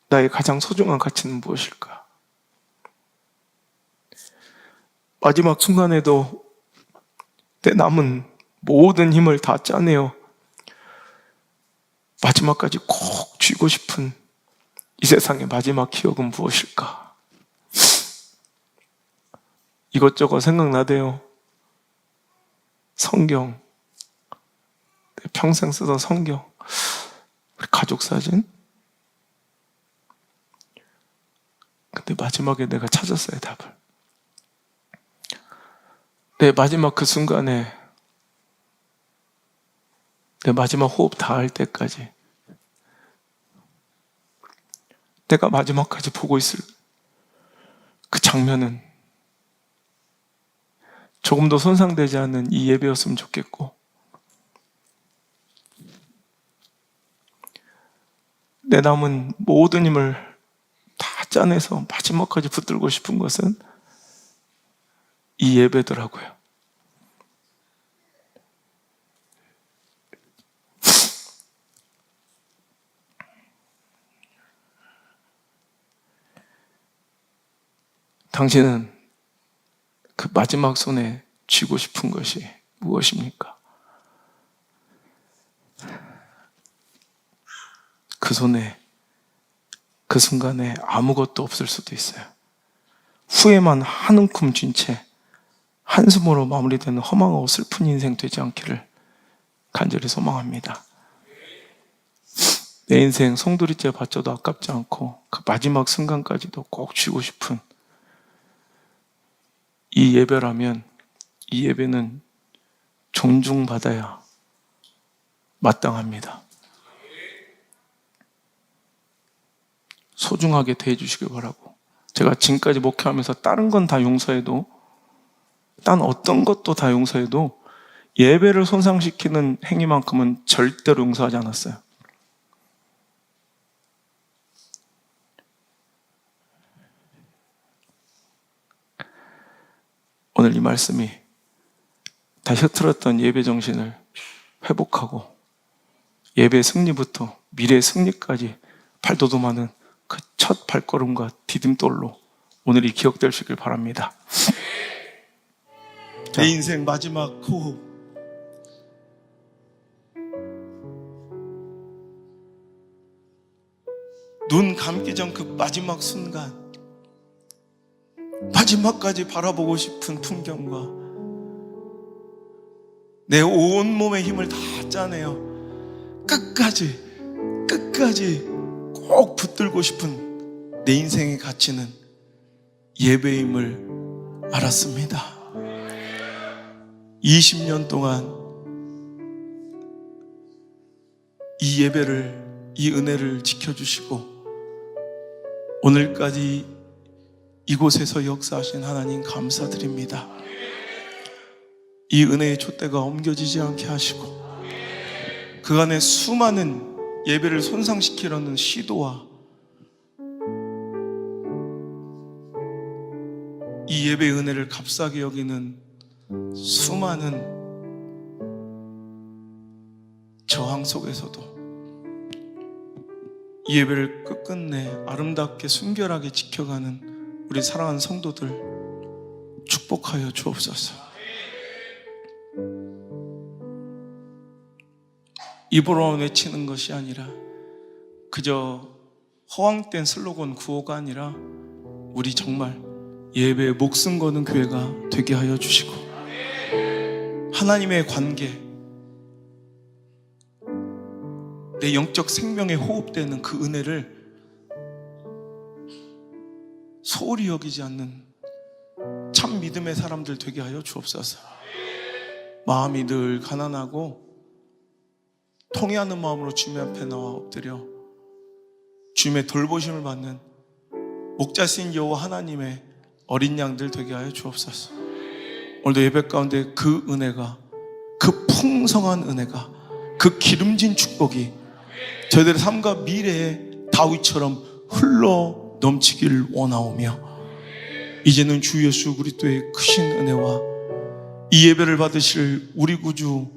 S1: 나의 가장 소중한 가치는 무엇일까? 마지막 순간에도 내 남은 모든 힘을 다 짜내어 마지막까지 꼭 쥐고 싶은 이 세상의 마지막 기억은 무엇일까? 이것저것 생각나대요. 성경, 평생 쓰던 성경, 우리 가족 사진. 근데 마지막에 내가 찾았어요, 답을. 내 마지막 그 순간에, 내 마지막 호흡 다할 때까지 내가 마지막까지 보고 있을 그 장면은 조금도 손상되지 않는 이 예배였으면 좋겠고, 내 남은 모든 힘을 다 짜내서 마지막까지 붙들고 싶은 것은 이 예배더라고요. 당신은 그 마지막 손에 쥐고 싶은 것이 무엇입니까? 그 손에, 그 순간에 아무것도 없을 수도 있어요. 후회만 한 움큼 쥔 채 한숨으로 마무리되는 허망하고 슬픈 인생 되지 않기를 간절히 소망합니다. 내 인생 송두리째 바쳐도 아깝지 않고 그 마지막 순간까지도 꼭 쥐고 싶은 이 예배라면, 이 예배는 존중받아야 마땅합니다. 소중하게 대해주시길 바라고, 제가 지금까지 목회하면서 다른 건 다 용서해도, 딴 어떤 것도 다 용서해도 예배를 손상시키는 행위만큼은 절대로 용서하지 않았어요. 오늘 이 말씀이 다시 흐트렀던 예배 정신을 회복하고 예배 승리부터 미래 승리까지 발돋움하는 그 첫 발걸음과 디딤돌로 오늘이 기억되시길 바랍니다. 내 인생 마지막 호흡, 눈 감기 전 그 마지막 순간, 마지막까지 바라보고 싶은 풍경과 내 온몸의 힘을 다 짜내어 끝까지 꼭 붙들고 싶은 내 인생의 가치는 예배임을 알았습니다. 20년 동안 이 예배를, 이 은혜를 지켜주시고 오늘까지 이곳에서 역사하신 하나님 감사드립니다. 이 은혜의 촛대가 옮겨지지 않게 하시고 그간의 수많은 예배를 손상시키려는 시도와 이 예배의 은혜를 값싸게 여기는 수많은 저항 속에서도 이 예배를 끝끝내 아름답게 순결하게 지켜가는 우리 사랑하는 성도들 축복하여 주옵소서. 입으로만 외치는 것이 아니라 그저 허황된 슬로건 구호가 아니라 우리 정말 예배에 목숨 거는 교회가 되게 하여 주시고 하나님의 관계, 내 영적 생명에 호흡되는 그 은혜를 소홀히 여기지 않는 참 믿음의 사람들 되게 하여 주옵소서. 마음이 늘 가난하고 통회하는 마음으로 주님 앞에 나와 엎드려 주님의 돌보심을 받는 목자신 여호와 하나님의 어린 양들 되게 하여 주옵소서. 오늘도 예배 가운데 그 은혜가, 그 풍성한 은혜가, 그 기름진 축복이 저희들의 삶과 미래에 다윗처럼 흘러 넘치기를 원하오며 이제는 주 예수 그리스도의 크신 은혜와 이 예배를 받으실 우리 구주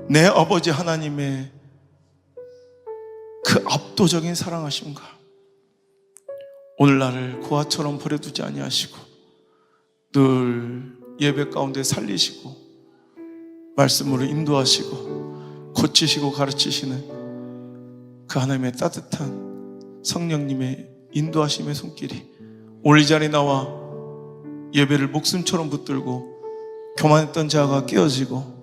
S1: 내 아버지 하나님의 그 압도적인 사랑하심과 오늘 나를 고아처럼 버려두지 아니하시고 늘 예배 가운데 살리시고 말씀으로 인도하시고 고치시고 가르치시는 그 하나님의 따뜻한 성령님의 인도하심의 손길이 오늘 이 자리에 나와 예배를 목숨처럼 붙들고 교만했던 자가 깨어지고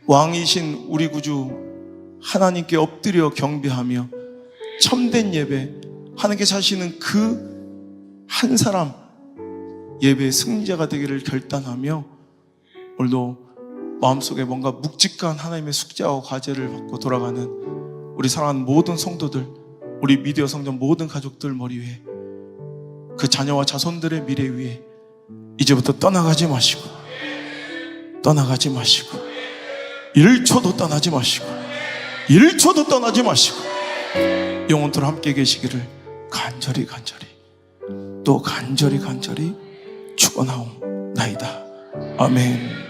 S1: 왕이신 우리 구주 하나님께 엎드려 경배하며 참된 예배, 하나님께 사시는 그 한 사람 예배의 승리자가 되기를 결단하며 오늘도 마음속에 뭔가 묵직한 하나님의 숙제와 과제를 받고 돌아가는 우리 사랑하는 모든 성도들, 우리 미디어 성전 모든 가족들 머리 위에 그 자녀와 자손들의 미래 위에 이제부터 떠나가지 마시고 1초도 떠나지 마시고 1초도 떠나지 마시고 영원토록 함께 계시기를 간절히 또 간절히 축원하옵나이다. 아멘.